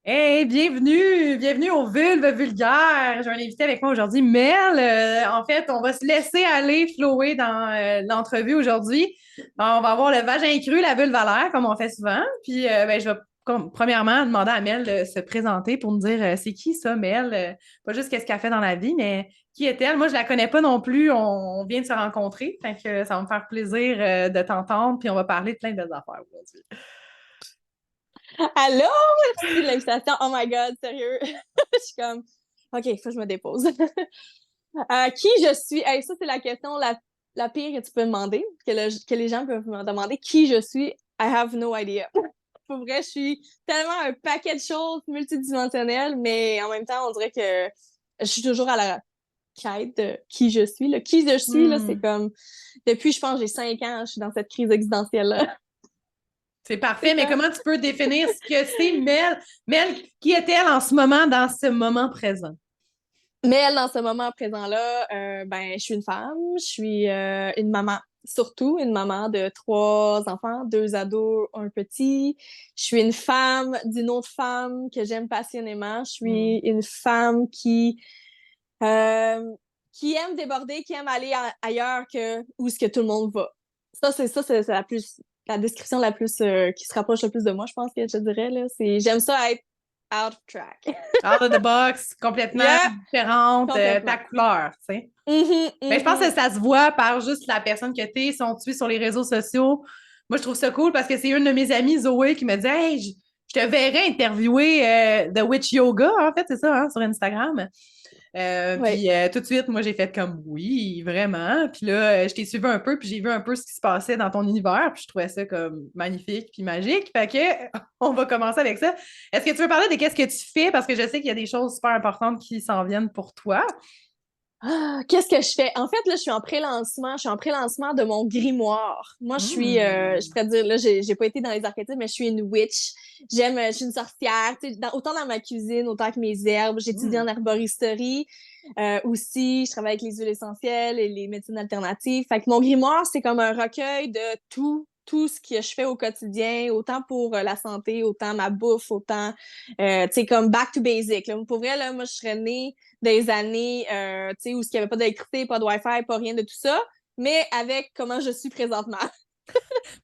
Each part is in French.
Hey, bienvenue au Vulve Vulgaire. J'ai un invité avec moi aujourd'hui, Mel. En fait, on va se laisser aller flower dans l'entrevue aujourd'hui. On va avoir le vagin cru, la vulve à l'air, comme on fait souvent. Puis, je vais premièrement demander à Mel de se présenter pour nous dire c'est qui ça, Mel? Pas juste qu'est-ce qu'elle fait dans la vie, mais qui est-elle? Moi, je la connais pas non plus. On vient de se rencontrer. Fait que ça va me faire plaisir de t'entendre. Puis, on va parler de plein de belles affaires aujourd'hui. Allô? Merci de l'invitation. Oh my God, sérieux. Je suis comme, OK, faut que je me dépose. Qui je suis? Hey, ça, c'est la question la pire que tu peux demander, que les gens peuvent me demander. Qui je suis? I have no idea. Pour vrai, je suis tellement un paquet de choses multidimensionnelles, mais en même temps, on dirait que je suis toujours à la quête de qui je suis. Là. Qui je suis, là, c'est Hmm. comme, depuis, je pense, j'ai 5 ans, je suis dans cette crise existentielle-là. C'est parfait, C'est mais ça. comment tu peux définir ce que c'est Mel? Mel, qui est-elle en ce moment, dans ce moment présent? Mais elle, dans ce moment présent-là, je suis une femme, je suis une maman, surtout une maman de 3 enfants, 2 ados, un petit. Je suis une femme d'une autre femme que j'aime passionnément. Je suis Hmm. une femme euh, qui aime déborder, qui aime aller ailleurs que où est-ce que tout le monde va. C'est la description la plus qui se rapproche le plus de moi, je pense que je dirais là. C'est j'aime ça être out of track. Out of the box, complètement Yeah, différente, ta complètement. couleur, tu sais. Mhm, Mais je pense que mhm. ça se voit par juste la personne que t'es, si on te suit sur les réseaux sociaux. Moi, je trouve ça cool parce que c'est une de mes amies, Zoé, qui me dit Hey, je te verrais interviewer The Witch Yoga, en fait, c'est ça, hein, sur Instagram. Ouais. Tout de suite, moi, j'ai fait comme oui, vraiment. Puis là, je t'ai suivi un peu, puis j'ai vu un peu ce qui se passait dans ton univers, puis je trouvais ça comme magnifique puis magique. Fait que on va commencer avec ça. Est-ce que tu veux parler de qu'est-ce que tu fais? Parce que je sais qu'il y a des choses super importantes qui s'en viennent pour toi. Qu'est-ce que je fais? En fait, là, je suis en pré-lancement. Je suis en pré-lancement de mon grimoire. Moi, je Hmm. pourrais dire, là, j'ai pas été dans les archétypes, mais je suis une witch. Je suis une sorcière, tu sais, autant dans ma cuisine, autant que mes herbes. J'étudie Hmm. en herboristerie. Aussi, je travaille avec les huiles essentielles et les médecines alternatives. Fait que mon grimoire, c'est comme un recueil de tout ce que je fais au quotidien, autant pour la santé, autant ma bouffe, autant, tu sais, comme back to basic. Là. Pour vrai, là, moi, je serais née des années tu sais, où il n'y avait pas d'électricité, pas de Wi-Fi, pas rien de tout ça, mais avec comment je suis présentement.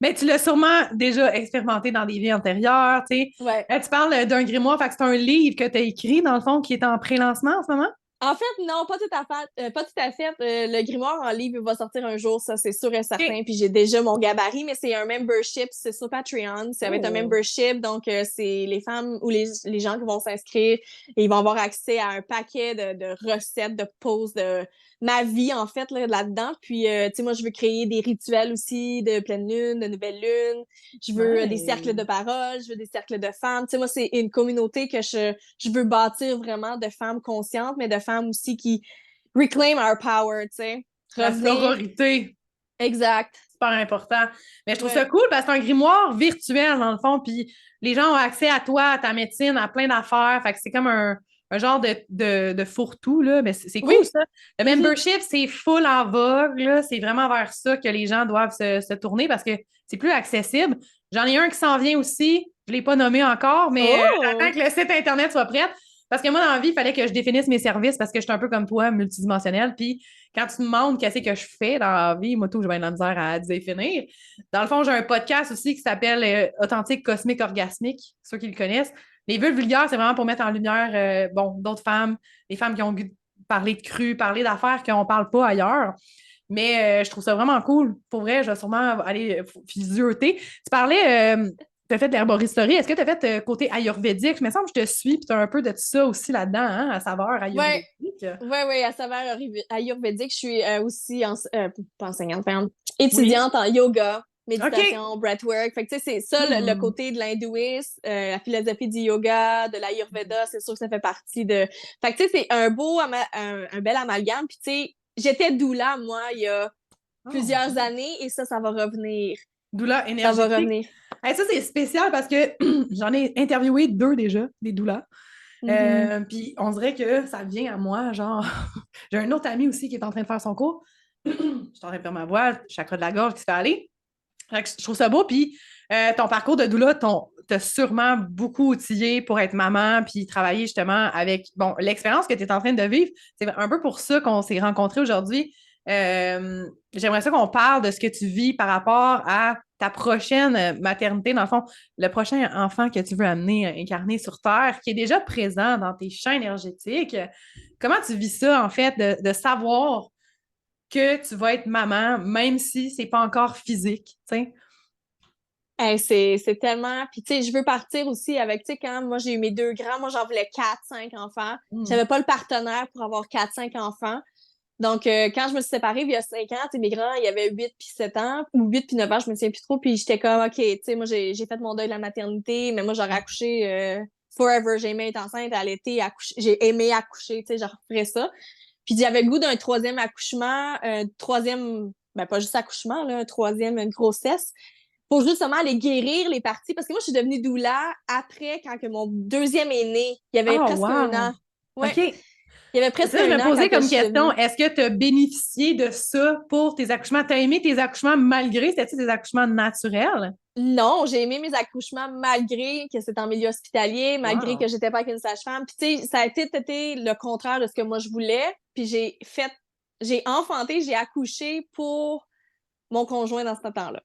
Mais tu l'as sûrement déjà expérimenté dans des vies antérieures, tu sais. Ouais. Tu parles d'un grimoire, fait que c'est un livre que tu as écrit, dans le fond, qui est en pré-lancement en ce moment? En fait, non, pas tout à fait. Pas tout à fait. Le grimoire en livre va sortir un jour, ça c'est sûr et certain. OK. Puis j'ai déjà mon gabarit, mais c'est un membership, c'est sur Patreon. Ça va être un Oh. membership, donc c'est les femmes ou les gens qui vont s'inscrire et ils vont avoir accès à un paquet de recettes, de poses, de ma vie en fait là-dedans. Puis tu sais, moi je veux créer des rituels aussi de pleine lune, de nouvelle lune. Je veux des cercles de Nice. parole, je veux des cercles de femmes. Tu sais, moi c'est une communauté que je veux bâtir vraiment de femmes conscientes, mais de femmes aussi qui reclaim our power, tu sais. La Revenir. sororité, Exact. super important. Mais je trouve ça Ouais. cool parce que c'est un grimoire virtuel, dans le fond, puis les gens ont accès à toi, à ta médecine, à plein d'affaires. Fait que c'est comme un genre de fourre-tout, là. Mais c'est Oui. cool, ça. Le Mhm. membership, c'est full en vogue, là. C'est vraiment vers ça que les gens doivent se tourner parce que c'est plus accessible. J'en ai un qui s'en vient aussi. Je ne l'ai pas nommé encore, mais j'attends Oh! que le site Internet soit prêt. Parce que moi, dans la vie, il fallait que je définisse mes services parce que je suis un peu comme toi, multidimensionnelle. Puis quand tu me demandes qu'est-ce que je fais dans la vie, moi, tout, j'ai bien de la misère à définir. Dans le fond, j'ai un podcast aussi qui s'appelle Authentique Cosmique Orgasmique, ceux qui le connaissent. Les vulves vulgaires, c'est vraiment pour mettre en lumière d'autres femmes, des femmes qui ont parlé de cru, parler d'affaires qu'on ne parle pas ailleurs. Mais je trouve ça vraiment cool. Pour vrai, je vais sûrement aller physioter. Tu parlais, tu as fait de l'herboristerie. Est-ce que tu as fait côté ayurvédique? Je me semble que je te suis, puis tu as un peu de tout ça aussi là-dedans, hein, à saveur Ouais. ayurvédique. Ouais, à saveur ayurvédique, je suis aussi pas enseignante, pardon, Oui. étudiante en yoga, OK. méditation, breathwork. Fait que, tu sais, c'est ça le Hmm. côté de l'hindouisme, la philosophie du yoga, de l'ayurveda, c'est sûr que ça fait partie de. Fait que, tu sais, c'est un bel amalgame. Puis, tu sais, j'étais doula, moi, il y a Oh, plusieurs années, et ça va revenir. doula Ça va énergétique. revenir. Hey, ça, c'est spécial parce que j'en ai interviewé deux déjà, des doulas. Mhm. Puis on dirait que ça vient à moi, genre, j'ai un autre ami aussi qui est en train de faire son cours. Je suis en train de faire ma voix, chakra de la gorge qui se fait aller. Fait que je trouve ça beau, puis ton parcours de doula t'a sûrement beaucoup outillé pour être maman, puis travailler justement avec, bon, l'expérience que tu es en train de vivre. C'est un peu pour ça qu'on s'est rencontrés aujourd'hui. J'aimerais ça qu'on parle de ce que tu vis par rapport à ta prochaine maternité, dans le fond, le prochain enfant que tu veux amener, incarner sur Terre, qui est déjà présent dans tes champs énergétiques. Comment tu vis ça, en fait, de savoir que tu vas être maman, même si c'est pas encore physique, tu sais? Hey, c'est tellement. Puis, tu sais, je veux partir aussi avec, tu sais, quand moi j'ai eu mes 2 grands, moi j'en voulais 4, 5 enfants. Mm. J'avais pas le partenaire pour avoir 4, 5 enfants. Donc, quand je me suis séparée il y a 5 ans, tu sais, mes grands, il y avait 8 puis 7 ans, ou 8 puis 9 ans, je me souviens plus trop. Puis j'étais comme, OK, tu sais, moi j'ai fait mon deuil de la maternité, mais moi j'aurais accouché forever. J'ai aimé être enceinte, allaiter, accoucher. J'ai aimé accoucher, tu sais, je referais ça. Puis j'avais le goût d'un troisième accouchement, troisième, ben pas juste accouchement, là, un troisième grossesse pour justement aller guérir les parties. Parce que moi, je suis devenue doula après, quand que mon deuxième est né. Il y avait Oh, presque un wow! an. Ouais, OK. il y avait presque Ça, je un me an quand posais que je comme suis question, devenue. est-ce que tu as bénéficié de ça pour tes accouchements? Tu as aimé tes accouchements malgré, c'était-tu des accouchements naturels? Non, j'ai aimé mes accouchements malgré que c'était en milieu hospitalier, malgré que Wow! j'étais pas avec une sage-femme. Puis tu sais, ça a été le contraire de ce que moi je voulais. Puis j'ai enfanté, j'ai accouché pour mon conjoint dans ce temps-là,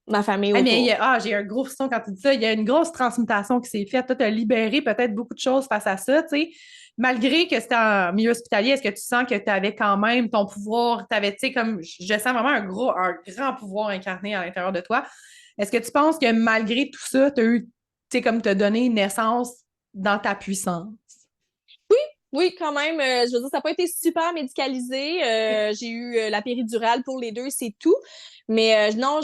ma famille Ah, mais autour. j'ai un gros frisson quand tu dis ça. Il y a une grosse transmutation qui s'est faite. Toi, tu as libéré peut-être beaucoup de choses face à ça, tu sais. Malgré que c'était en milieu hospitalier, est-ce que tu sens que tu avais quand même ton pouvoir, tu avais, tu sais, comme je sens vraiment un grand pouvoir incarné à l'intérieur de toi. Est-ce que tu penses que malgré tout ça, tu as eu, tu sais, comme te donné naissance dans ta puissance? Oui, quand même. Je veux dire, ça n'a pas été super médicalisé. J'ai eu la péridurale pour les deux, c'est tout. Mais non,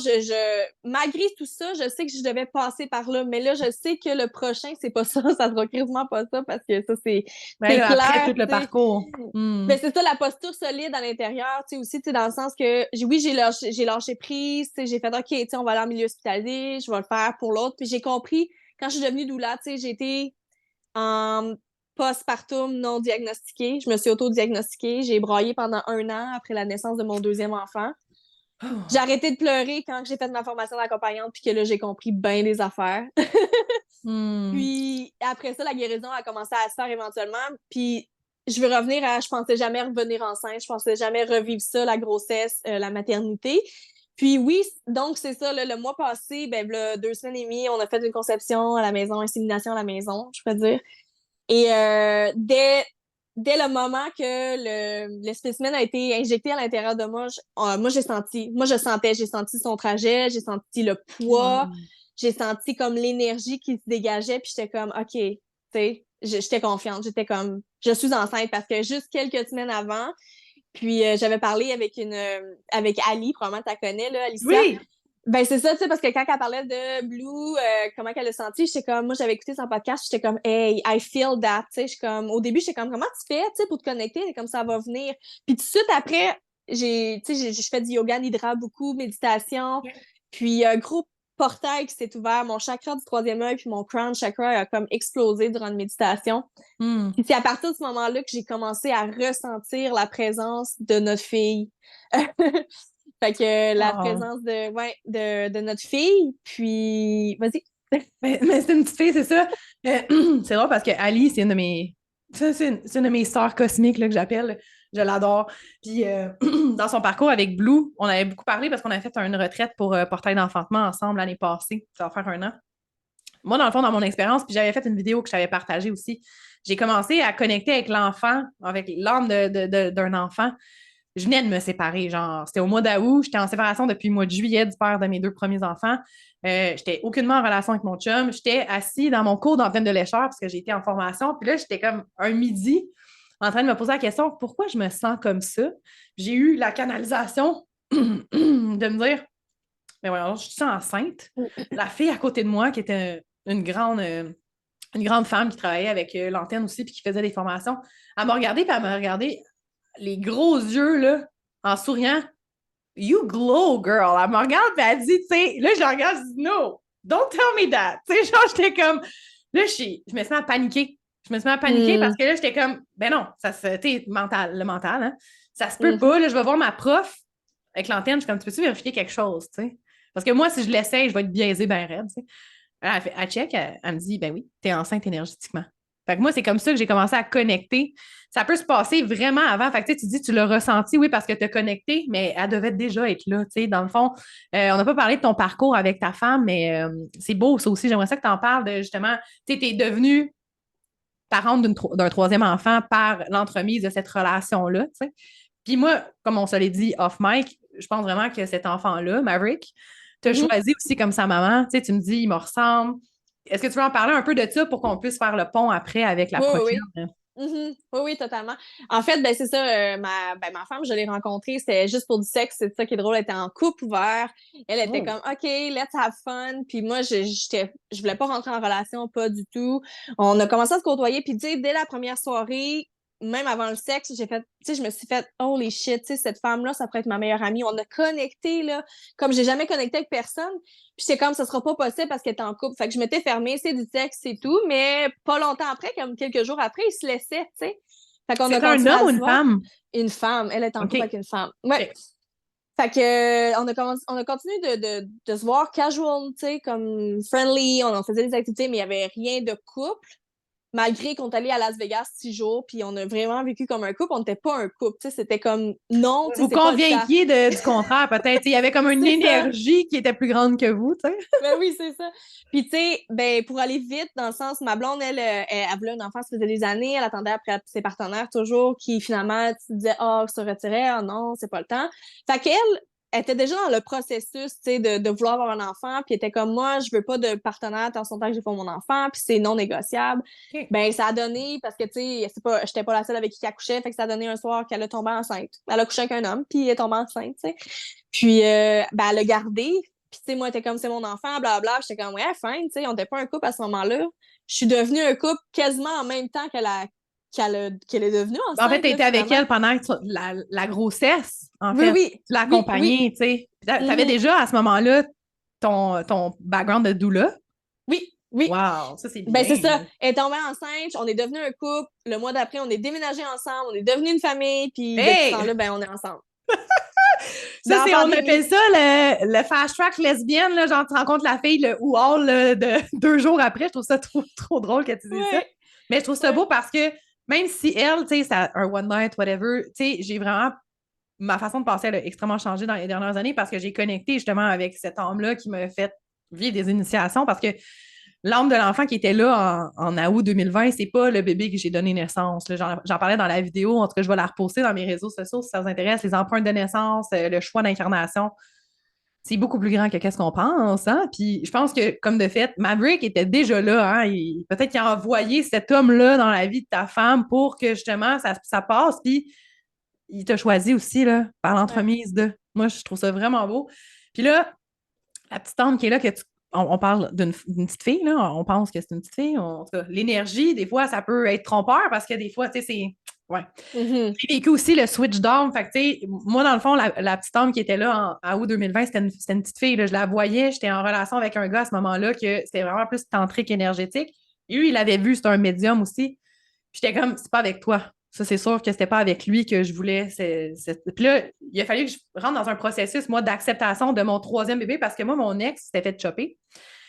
malgré tout ça, je sais que je devais passer par là. Mais là, je sais que le prochain, c'est pas ça. Ça sera quasiment pas ça parce que ça, Ben c'est là, après clair, tout le tu sais. parcours. Hmm. Mais c'est ça, la posture solide à l'intérieur, tu sais, aussi, tu sais, dans le sens que, oui, j'ai lâché prise, tu sais, j'ai fait, OK, tu sais, on va aller en milieu hospitalier, je vais le faire pour l'autre. Puis j'ai compris, quand je suis devenue doula, tu sais, j'ai été en postpartum non diagnostiqué. Je me suis auto-diagnostiquée. J'ai braillé pendant 1 an après la naissance de mon deuxième enfant. J'ai Oh. arrêté de pleurer quand j'ai fait ma formation d'accompagnante, puis que là, j'ai compris bien des affaires. Hmm. Puis après ça, la guérison a commencé à se faire éventuellement. Puis je veux revenir à, je pensais jamais revenir enceinte, je pensais jamais revivre ça, la grossesse, la maternité. Puis oui, donc c'est ça, le mois passé, ben, là, 2 semaines et demie, on a fait une conception à la maison, insémination à la maison, je peux dire. Et dès le moment que le spécimen a été injecté à l'intérieur de moi, moi j'ai senti son trajet, j'ai senti le poids, Hmm. j'ai senti comme l'énergie qui se dégageait, puis j'étais comme, OK, tu sais, j'étais confiante, j'étais comme, je suis enceinte parce que juste quelques semaines avant, puis j'avais parlé avec Ali, probablement tu la connais, là, Alicia. Oui! Ben, c'est ça, tu sais, parce que quand elle parlait de Blue, comment qu'elle a senti, j'étais comme, moi, j'avais écouté son podcast, j'étais comme, hey, I feel that, tu sais, je suis comme, au début, j'étais comme, comment tu fais, tu sais, pour te connecter, comme ça va venir. Puis tout de suite après, tu sais, j'ai fait du yoga nidra beaucoup, méditation, puis un gros portail qui s'est ouvert, mon chakra du troisième œil, puis mon crown chakra a comme explosé durant une méditation. Hmm. Puis c'est à partir de ce moment-là que j'ai commencé à ressentir la présence de notre fille. Fait que la Oh. présence de notre fille, puis vas-y. Mais c'est une petite fille, c'est ça. C'est drôle parce que Ali, c'est une de mes. Ça, c'est une de mes sœurs cosmiques là, que j'appelle. Je l'adore. Puis dans son parcours avec Blue, on avait beaucoup parlé parce qu'on avait fait une retraite pour portail d'enfantement ensemble l'année passée. Ça va faire 1 an. Moi, dans le fond, dans mon expérience, puis j'avais fait une vidéo que j'avais partagée aussi. J'ai commencé à connecter avec l'enfant, avec l'âme d'un enfant. Je venais de me séparer, genre, c'était au mois d'août, j'étais en séparation depuis le mois de juillet du père de mes 2 premiers enfants. J'étais aucunement en relation avec mon chum. J'étais assis dans mon cours d'antenne de lécheur parce que j'ai été en formation. Puis là, j'étais comme un midi en train de me poser la question pourquoi je me sens comme ça. J'ai eu la canalisation de me dire mais voilà, je suis enceinte. La fille à côté de moi, qui était une grande femme qui travaillait avec l'antenne aussi puis qui faisait des formations, elle m'a regardé puis elle m'a regardé les gros yeux là, en souriant. You glow, girl. Elle me regarde et elle dit, tu sais, là, je la regarde, je dis, no, don't tell me that. Tu sais, genre, j'étais comme, là, je me suis mis à paniquer. Je me suis mis à paniquer parce Mm, que là, j'étais comme, ben non, ça se, tu sais, le mental, hein, ça se peut mhm. pas. Là, je vais voir ma prof. avec l'antenne, je suis comme, tu peux-tu vérifier quelque chose, tu sais? Parce que moi, si je l'essaye, je vais être biaisée ben raide, tu sais. Elle check, elle me dit, ben oui, t'es enceinte énergétiquement. Fait que moi, c'est comme ça que j'ai commencé à connecter. Ça peut se passer vraiment avant. Fait que tu dis, tu l'as ressenti, oui, parce que tu as connecté, mais elle devait déjà être là. Tu sais, dans le fond, on n'a pas parlé de ton parcours avec ta femme, mais c'est beau, ça aussi. J'aimerais ça que tu en parles de justement, tu sais, tu es devenue parente d'un troisième enfant par l'entremise de cette relation-là. Tu sais. Puis moi, comme on se l'est dit off mic, je pense vraiment que cet enfant-là, Maverick, tu as Mhm. choisi aussi comme sa maman. Tu sais, tu me dis, il me ressemble. Est-ce que tu veux en parler un peu de ça pour qu'on puisse faire le pont après avec la Oui, oui, prochaine? oui. Mhm. Oui, oui, totalement. En fait, ben, c'est ça, ma femme, je l'ai rencontrée, c'était juste pour du sexe, c'est ça qui est drôle, elle était en couple ouvert. Elle était Oh. comme, OK, let's have fun. Puis moi, je voulais pas rentrer en relation, pas du tout. On a commencé à se côtoyer, puis tu sais, dès la première soirée, même avant le sexe, je me suis fait, holy shit, tu sais, cette femme-là, ça pourrait être ma meilleure amie. On a connecté, là, comme j'ai jamais connecté avec personne. Puis j'étais comme, ça sera pas possible parce qu'elle est en couple. Fait que je m'étais fermée, c'est du sexe, c'est tout. Mais pas longtemps après, comme quelques jours après, ils se laissaient, tu sais. Fait qu'on a C'est un continué homme à ou se une voir. femme? Une femme. Elle est en OK. couple avec une femme. Ouais. OK. Fait que, on a continué de se voir casual, tu sais, comme friendly. On en faisait des activités, mais il y avait rien de couple. Malgré qu'on est allé à Las Vegas 6 jours, puis on a vraiment vécu comme un couple, on n'était pas un couple, tu sais, c'était comme non, tu sais, Vous c'est pas le temps. convainquiez du contraire, peut-être. Il y avait comme une C'est ça. énergie qui était plus grande que vous, tu sais. Ben oui, c'est ça. Puis, tu sais, ben, pour aller vite, dans le sens, ma blonde, elle voulait un enfant, ça faisait des années, elle attendait après ses partenaires toujours, qui finalement, tu disais, ah, se retirait, ah non, c'est pas le temps. Fait qu'elle, elle était déjà dans le processus, tu sais, de vouloir avoir un enfant, puis elle était comme moi, je veux pas de partenaire tant son temps que j'ai pas mon enfant, puis c'est non négociable. OK. Ben, ça a donné, parce que, tu sais, c'est pas, j'étais pas la seule avec qui elle couchait, fait que ça a donné un soir qu'elle a tombé enceinte. Elle a couché avec un homme, puis elle est tombée enceinte, tu sais. Puis, ben, elle l'a gardé, puis, tu sais, moi, elle était comme, c'est mon enfant, blablabla. J'étais comme, ouais, fine, tu sais, on n'était pas un couple à ce moment-là. Je suis devenue un couple quasiment en même temps qu'elle est devenue En fait, enceinte, tu là, étais avec finalement. elle pendant la grossesse, en Oui, fait. oui, Tu l'as oui, oui. accompagnée, tu sais. Tu avais Mhm. déjà, à ce moment-là, ton background de doula. Oui, oui. Wow, ça, c'est Ben, c'est bien. ça. Elle est tombée enceinte, on est devenu un couple. Le mois d'après, on est déménagé ensemble, on est devenu une famille, puis depuis ce Hey! temps-là, ben, on est ensemble. Ça, Dans la c'est, on appelle pandémie. ça le fast track lesbienne, là, genre tu rencontres la fille, le ou all de 2 jours après. Je trouve ça trop, trop drôle que tu dises ça. Ouais, Mais je trouve ça ouais. beau parce que même si elle, tu sais, c'est un one night, whatever, tu sais, j'ai vraiment. Ma façon de penser, elle a extrêmement changé dans les dernières années parce que j'ai connecté justement avec cet homme-là qui m'a fait vivre des initiations parce que l'âme de l'enfant qui était là en août 2020, c'est pas le bébé que j'ai donné naissance. J'en parlais dans la vidéo, en tout cas, je vais la reposter dans mes réseaux sociaux si ça vous intéresse, les empreintes de naissance, le choix d'incarnation. C'est beaucoup plus grand que qu'est-ce qu'on pense. Hein? Puis je pense que, comme de fait, Maverick était déjà là. Hein? Peut-être qu'il a envoyé cet homme-là dans la vie de ta femme pour que justement ça passe. Puis il t'a choisi aussi là, par Ouais. l'entremise de. Moi, je trouve ça vraiment beau. Puis là, la petite âme qui est là, on parle d'une petite fille, là, on pense que c'est une petite fille. En tout cas, l'énergie, des fois, ça peut être trompeur parce que des fois, tu sais, c'est. Ouais. Mhm. J'ai vécu aussi le switch d'âme. Fait que, tu sais, moi, dans le fond, la petite âme qui était là en août 2020, c'était une petite fille. Là. Je la voyais, j'étais en relation avec un gars à ce moment-là que c'était vraiment plus tantrique énergétique. Et lui, il avait vu, c'était un médium aussi. J'étais comme, c'est pas avec toi. Ça, c'est sûr que c'était pas avec lui que je voulais. Puis là, il a fallu que je rentre dans un processus, moi, d'acceptation de mon troisième bébé parce que moi, mon ex s'était fait chopper.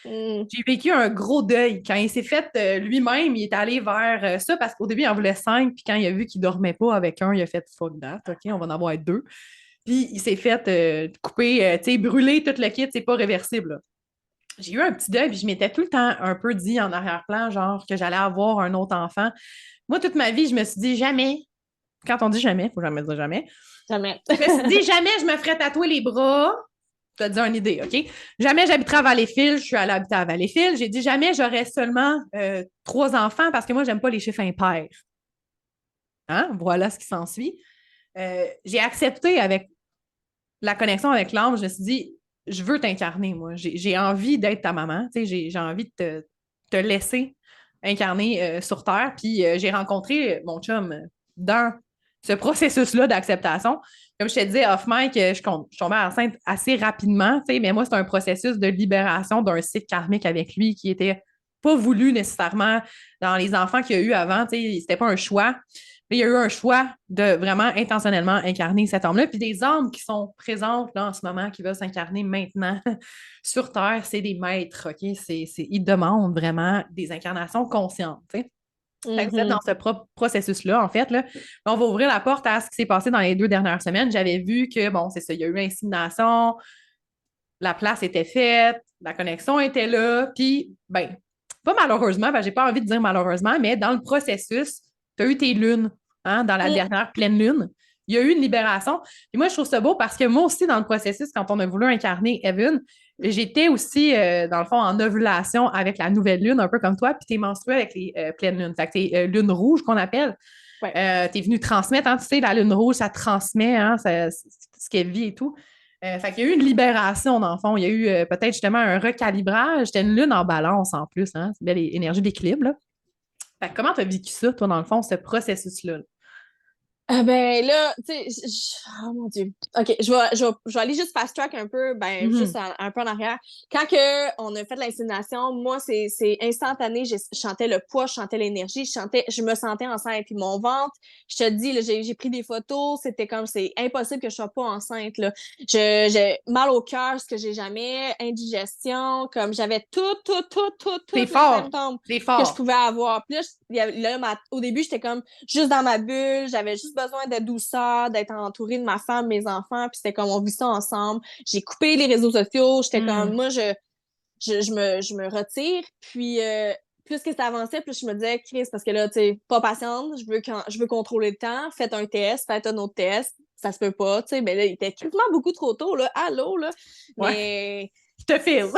Mhm. J'ai vécu un gros deuil. Quand il s'est fait lui-même, il est allé vers ça parce qu'au début, il en voulait 5. Puis quand il a vu qu'il dormait pas avec un, il a fait fuck that. OK, on va en avoir 2. Puis il s'est fait couper, tu sais, brûler tout le kit. C'est pas réversible. Là. J'ai eu un petit deuil, puis je m'étais tout le temps un peu dit en arrière-plan, genre que j'allais avoir un autre enfant. Moi, toute ma vie, je me suis dit jamais. Quand on dit jamais, il faut jamais dire jamais. Jamais. Je me suis dit jamais je me ferais tatouer les bras. Je te dis une idée, OK? Jamais j'habiterais à Valleyfield. Je suis allée habiter à Valleyfield. J'ai dit jamais j'aurais seulement 3 enfants parce que moi, j'aime pas les chiffres impairs. Hein? Voilà ce qui s'ensuit. J'ai accepté avec la connexion avec l'âme. Je me suis dit, je veux t'incarner, moi. J'ai envie d'être ta maman. J'ai envie de te laisser incarner sur Terre. Puis j'ai rencontré mon chum dans ce processus-là d'acceptation. Comme je te disais, off mic, je suis tombée enceinte assez rapidement, mais moi, c'est un processus de libération d'un cycle karmique avec lui qui était pas voulu nécessairement dans les enfants qu'il y a eu avant. C'était pas un choix. il y a eu un choix de vraiment intentionnellement incarner cet homme-là. Puis des âmes qui sont présentes là, en ce moment, qui veulent s'incarner maintenant sur Terre, c'est des maîtres, OK? Ils demandent vraiment des incarnations conscientes, tu sais. Fait que vous êtes dans ce processus-là, en fait. Là. On va ouvrir la porte à ce qui s'est passé dans les 2 dernières semaines. J'avais vu que, bon, c'est ça, il y a eu l'insémination, la place était faite, la connexion était là, puis, ben, pas malheureusement, ben, j'ai pas envie de dire malheureusement, mais dans le processus, tu as eu tes lunes, hein, dans la dernière pleine lune. Il y a eu une libération. Puis moi, je trouve ça beau parce que moi aussi, dans le processus, quand on a voulu incarner Evan, j'étais aussi, dans le fond, en ovulation avec la nouvelle lune, un peu comme toi, puis tu es menstruée avec les pleines lunes. Fait que t'es lune rouge qu'on appelle. Ouais. Tu es venu transmettre, hein, tu sais, la lune rouge, ça transmet hein, ce qu'elle vit et tout. Fait qu'il y a eu une libération, dans le fond. Il y a eu peut-être justement un recalibrage. C'était une lune en balance en plus, hein? C'est belle énergie d'équilibre, là. Fait que comment tu as vécu ça, toi, dans le fond, ce processus-là? Ben là, tu sais, oh mon Dieu. OK, je vais aller juste fast-track un peu, juste un peu en arrière. Quand on a fait l'insémination, moi, c'est instantané. Je chantais le poids, je chantais l'énergie, je me sentais enceinte. Puis mon ventre, je te dis, là, j'ai pris des photos, c'était comme, c'est impossible que je sois pas enceinte, là. J'ai mal au cœur, ce que j'ai jamais, indigestion, comme j'avais tous les symptômes C'est que je fort. pouvais avoir. Puis au début, j'étais comme juste dans ma bulle, j'avais juste besoin de douceur, d'être entourée de ma femme, mes enfants, puis c'était comme on vit ça ensemble. J'ai coupé les réseaux sociaux, j'étais comme moi je me retire, puis plus que ça avançait, plus je me disais Chris parce que là tu sais pas patiente, je veux contrôler le temps, faites un test, faites un autre test, ça se peut pas, tu sais, mais là il était quasiment beaucoup trop tôt là, allô là, Ouais, mais je te file.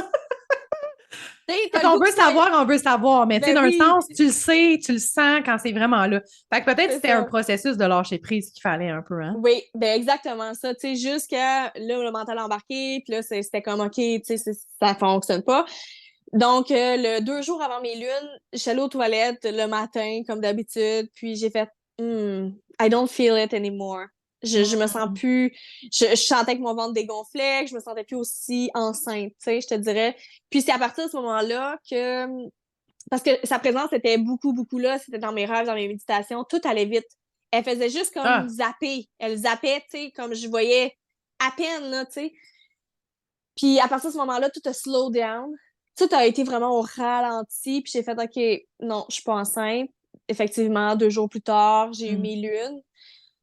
t'as Quand le on goût veut que ça. savoir, on veut savoir. Mais tu sais, Ben d'un oui, sens, tu le sais, tu le sens quand c'est vraiment là. Fait que peut-être que c'est c'était un ça. processus de lâcher prise qu'il fallait un peu, hein? Oui, ben exactement ça. Tu sais, jusqu'à là, le mental embarqué, puis là, c'était comme OK, tu sais, ça fonctionne pas. Donc, le 2 jours avant mes lunes, je suis allée aux toilettes le matin, comme d'habitude, puis j'ai fait I don't feel it anymore. Je me sens plus. Je sentais que mon ventre dégonflait, que je me sentais plus aussi enceinte, tu sais, je te dirais. Puis c'est à partir de ce moment-là que. Parce que sa présence était beaucoup, beaucoup là, c'était dans mes rêves, dans mes méditations, tout allait vite. Elle faisait juste comme Ah, zapper. Elle zappait, tu sais, comme je voyais à peine, là, tu sais. Puis à partir de ce moment-là, tout a slow down. Tout a été vraiment au ralenti. Puis j'ai fait, OK, non, je suis pas enceinte. Effectivement, 2 jours plus tard, j'ai eu mes lunes.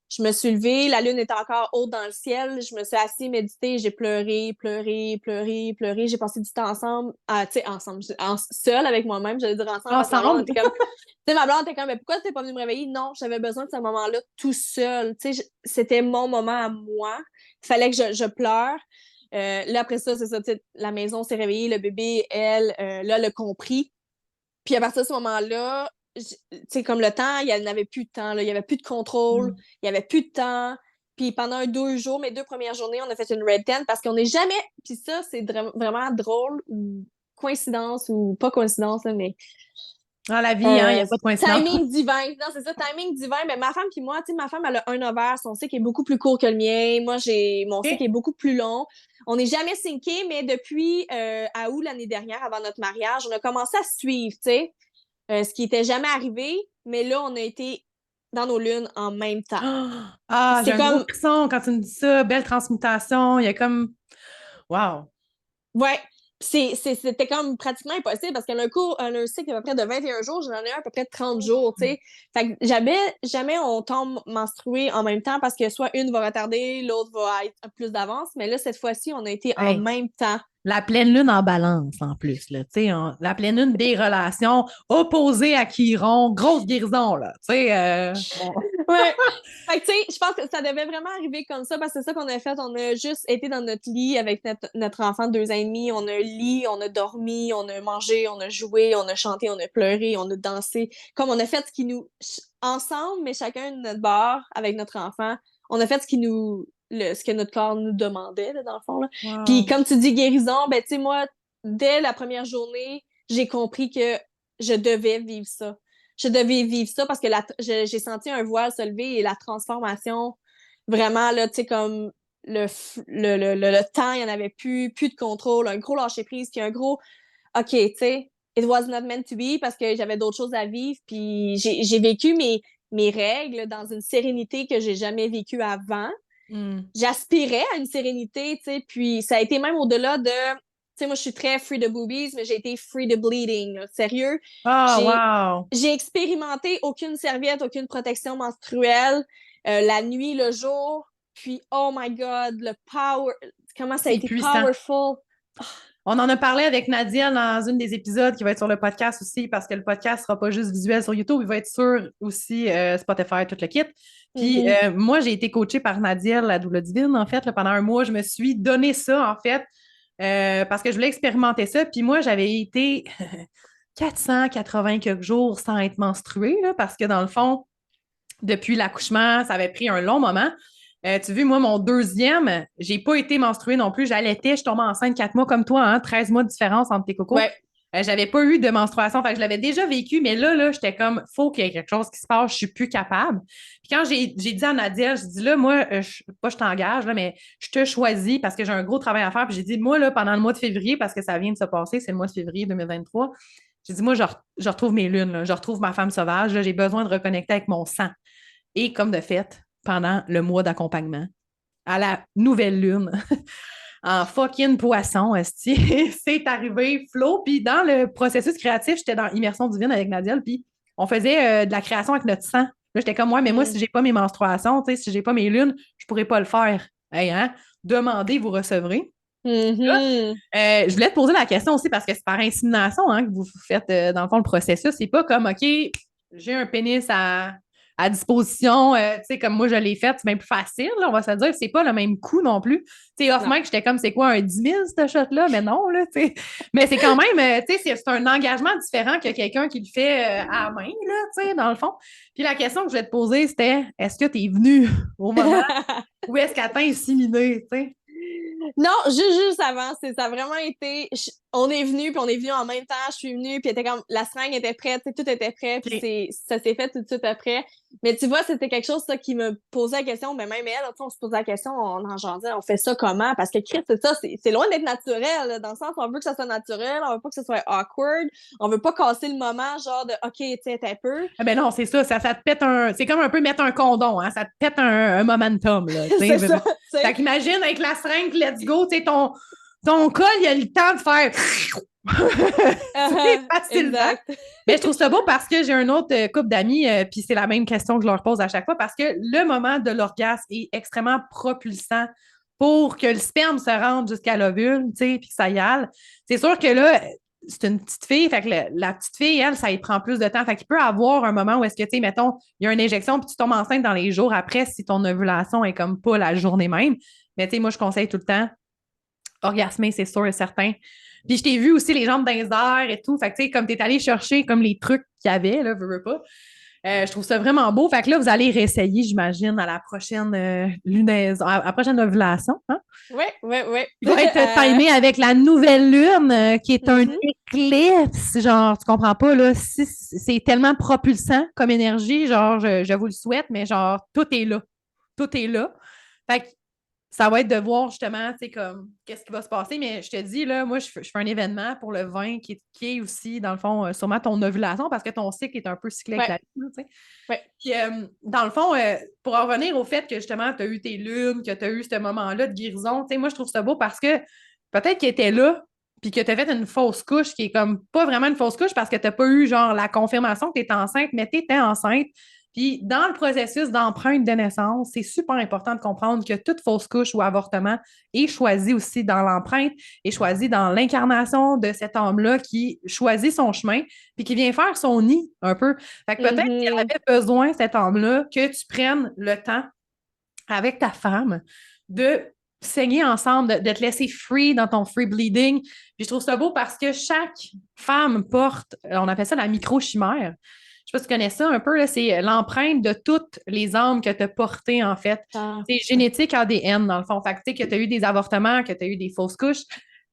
Je me suis levée, la lune était encore haute dans le ciel. Je me suis assise, méditer, j'ai pleuré, pleuré, pleuré, pleuré. J'ai passé du temps ensemble, tu sais, ensemble, seule avec moi-même, j'allais dire ensemble parce que ma blonde ensemble. était comme, tu sais, ma blonde était comme, mais pourquoi t'es pas venue me réveiller? Non, j'avais besoin de ce moment-là tout seul. Tu sais, c'était mon moment à moi. Il fallait que je pleure. Là, après ça, c'est ça, la maison s'est réveillée, le bébé, elle, là, elle a compris. Puis à partir de ce moment-là, tu sais, comme le temps, il n'y avait plus de temps, là, il n'y avait plus de contrôle, il n'y avait plus de temps. Puis pendant 2 jours, mes 2 premières journées, on a fait une red tent parce qu'on n'est jamais. Puis ça, c'est vraiment drôle ou coïncidence ou pas coïncidence, là, mais Dans la vie, hein, il n'y a pas de coïncidence. timing divin. Non, c'est ça, timing divin. Mais ma femme puis moi, tu sais, ma femme, elle a un ovaire. Son cycle est beaucoup plus court que le mien. Moi, mon cycle est beaucoup plus long. On n'est jamais syncés, mais depuis à août l'année dernière, avant notre mariage, on a commencé à se suivre, tu sais. Ce qui n'était jamais arrivé, mais là, on a été dans nos lunes en même temps. Ah, j'ai C'est un gros comme, frisson quand tu me dis ça. Belle transmutation. Il y a comme. Wow. ouais, c'était comme pratiquement impossible parce qu'elle a un cycle à peu près de 21 jours, j'en ai un à peu près de 30 jours, tu sais. Fait que jamais on tombe menstrué en même temps parce que soit une va retarder, l'autre va être plus d'avance, mais là, cette fois-ci, on a été en Hey, même temps. la pleine lune en balance, en plus, là. Tu sais, la pleine lune des relations opposées à Chiron, grosse guérison, là. Tu sais, bon. Ouais. Fait que, tu sais, je pense que ça devait vraiment arriver comme ça parce que c'est ça qu'on a fait. On a juste été dans notre lit avec notre enfant de 2 ans et demi. On a lit, on a dormi, on a mangé, on a joué, on a chanté, on a pleuré, on a dansé. Comme on a fait ce qui nous. Ensemble, mais chacun de notre bord avec notre enfant, on a fait ce que notre corps nous demandait, là, dans le fond. Là. Puis, Wow. comme tu dis, guérison, ben, tu sais, moi, dès la première journée, j'ai compris que je devais vivre ça. Je devais vivre ça parce que j'ai senti un voile se lever et la transformation, vraiment, là, tu sais, comme le temps, il n'y en avait plus de contrôle, un gros lâcher-prise, puis un gros, OK, tu sais, it was not meant to be parce que j'avais d'autres choses à vivre, puis j'ai vécu mes règles dans une sérénité que j'ai jamais vécue avant. Mm. J'aspirais à une sérénité, tu sais, puis ça a été même au-delà de... Tu sais, moi, je suis très free de boobies, mais j'ai été free de bleeding, là. Sérieux. Oh, J'ai wow! j'ai expérimenté aucune serviette, aucune protection menstruelle, la nuit, le jour, puis oh my God, le power... Comment ça a C'est été puissant. powerful. On en a parlé avec Nadia dans une des épisodes qui va être sur le podcast aussi, parce que le podcast sera pas juste visuel sur YouTube, il va être sur aussi Spotify, tout le kit. Puis moi, j'ai été coachée par Nadia, la doula divine, en fait. Là, pendant un mois, je me suis donné ça, en fait, parce que je voulais expérimenter ça. Puis moi, j'avais été 480 quelques jours sans être menstruée, là, parce que dans le fond, depuis l'accouchement, ça avait pris un long moment. Tu vois, moi, mon deuxième, j'ai pas été menstruée non plus. J'allaitais, je tombais enceinte 4 mois comme toi, hein, 13 mois de différence entre tes cocos. Ouais. J'avais pas eu de menstruation, fait que je l'avais déjà vécu, mais là, j'étais comme, faut qu'il y ait quelque chose qui se passe, je suis plus capable. Puis quand j'ai dit à Nadia, je dis là, moi, pas je t'engage, là, mais je te choisis parce que j'ai un gros travail à faire. Puis j'ai dit, moi, là, pendant le mois de février, parce que ça vient de se passer, c'est le mois de février 2023, j'ai dit, moi, je retrouve mes lunes, là, je retrouve ma femme sauvage, là, j'ai besoin de reconnecter avec mon sang. Et comme de fait, pendant le mois d'accompagnement, à la nouvelle lune, en fucking poisson, c'est arrivé, Flo. Puis dans le processus créatif, j'étais dans Immersion divine avec Nadia, puis on faisait de la création avec notre sang. Là, j'étais comme, ouais, mais moi, si j'ai pas mes menstruations, si j'ai pas mes lunes, je pourrais pas le faire. Hey, hein? Demandez, vous recevrez. Là, je voulais te poser la question aussi parce que c'est par insémination hein, que vous faites, dans le fond, le processus. C'est pas comme, OK, j'ai un pénis à disposition, tu sais, comme moi je l'ai fait, c'est même plus facile, là, on va se dire, c'est pas le même coût non plus. Tu sais, off-mic, j'étais comme, c'est quoi, un 10 000, ce shot-là? Mais non, là, tu sais. Mais c'est quand même, tu sais, c'est un engagement différent que quelqu'un qui le fait à la main, là, tu sais, dans le fond. Puis la question que je voulais te poser, c'était, est-ce que tu es venu au moment où est-ce qu'elle t'a inséminé, tu sais? Non, juste avant, ça a vraiment été... on est venu en même temps, je suis venue, puis était comme, la seringue était prête, tout était prêt, puis Okay. ça s'est fait tout de suite après. Mais tu vois, c'était quelque chose ça, qui me posait la question, mais même elle, on se posait la question, on en jasait, on fait ça comment? Parce que Chris, c'est ça, c'est loin d'être naturel, là, dans le sens où on veut que ça soit naturel, on veut pas que ce soit awkward, on veut pas casser le moment, genre de, OK, tu sais, t'as peu. Ah ben non, c'est ça te pète un. C'est comme un peu mettre un condom, hein, ça te pète un momentum, là. C'est ça, tu sais. Fait qu'imagine avec la seringue, let's go, tu sais, ton col, il a le temps de faire. C'est facilement. Exact. Mais je trouve ça beau parce que j'ai un autre couple d'amis, puis c'est la même question que je leur pose à chaque fois, parce que le moment de l'orgasme est extrêmement propulsant pour que le sperme se rende jusqu'à l'ovule, tu sais, puis que ça y aille. C'est sûr que là, c'est une petite fille, fait que la petite fille, elle, ça y prend plus de temps. Fait qu'il peut avoir un moment où est-ce que, tu sais, mettons, il y a une injection, puis tu tombes enceinte dans les jours après si ton ovulation est comme pas la journée même. Mais tu sais, moi, je conseille tout le temps orgasmer, c'est sûr et certain. Puis je t'ai vu aussi les jambes dans les airs et tout. Fait que, tu sais, comme t'es allé chercher comme les trucs qu'il y avait, là, veux pas. Je trouve ça vraiment beau. Fait que là, vous allez réessayer, j'imagine, à la prochaine lunaison, à la prochaine ovulation. Hein? Oui, oui, oui. Il va être timé avec la nouvelle lune, qui est un éclipse. Genre, tu comprends pas, là, si, c'est tellement propulsant comme énergie. Genre, je vous le souhaite, mais genre, tout est là. Tout est là. Fait que ça va être de voir justement, tu sais, comme, qu'est-ce qui va se passer. Mais je te dis, là, moi, je fais un événement pour le vin qui est aussi, dans le fond, sûrement ton ovulation parce que ton cycle est un peu cyclé avec la lune, tu sais. Ouais. Puis, dans le fond, pour en revenir au fait que justement, tu as eu tes lunes, que tu as eu ce moment-là de guérison, tu sais, moi, je trouve ça beau parce que peut-être qu'il était là, puis que tu as fait une fausse couche qui est comme pas vraiment une fausse couche parce que tu n'as pas eu, genre, la confirmation que tu étais enceinte, mais tu étais enceinte. Puis, dans le processus d'empreinte de naissance, c'est super important de comprendre que toute fausse couche ou avortement est choisi aussi dans l'empreinte, est choisi dans l'incarnation de cet homme-là qui choisit son chemin puis qui vient faire son nid un peu. Fait que peut-être qu'il avait besoin, cet homme-là, que tu prennes le temps avec ta femme de saigner ensemble, de te laisser free dans ton free bleeding. Puis je trouve ça beau parce que chaque femme porte, on appelle ça la microchimère. Je sais pas si tu connais ça un peu, là, c'est l'empreinte de toutes les âmes que tu as portées, en fait. C'est génétique ADN, dans le fond. Fait que tu sais que tu as eu des avortements, que tu as eu des fausses couches.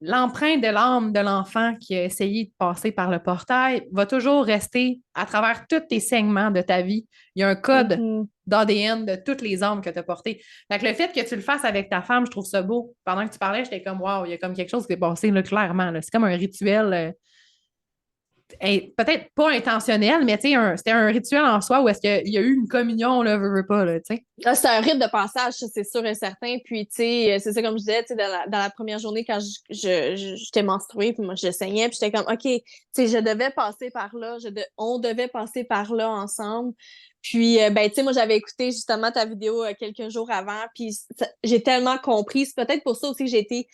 L'empreinte de l'âme de l'enfant qui a essayé de passer par le portail va toujours rester à travers tous tes segments de ta vie. Il y a un code d'ADN de toutes les âmes que tu as portées. Fait que le fait que tu le fasses avec ta femme, je trouve ça beau. Pendant que tu parlais, j'étais comme, waouh, il y a comme quelque chose qui s'est passé, là, clairement. Là. C'est comme un rituel peut-être pas intentionnel, mais tu sais, c'était un rituel en soi où est-ce qu'il y a eu une communion, là, veux pas, là, tu sais. Ah, c'est un rite de passage, ça, c'est sûr et certain. Puis, tu sais, c'est ça, comme je disais, tu sais, dans la première journée, quand j'étais menstruée, puis moi, je saignais, puis j'étais comme, OK, tu sais, je devais passer par là, on devait passer par là ensemble. Puis, ben, tu sais, moi, j'avais écouté justement ta vidéo quelques jours avant, puis j'ai tellement compris. C'est peut-être pour ça aussi que j'ai été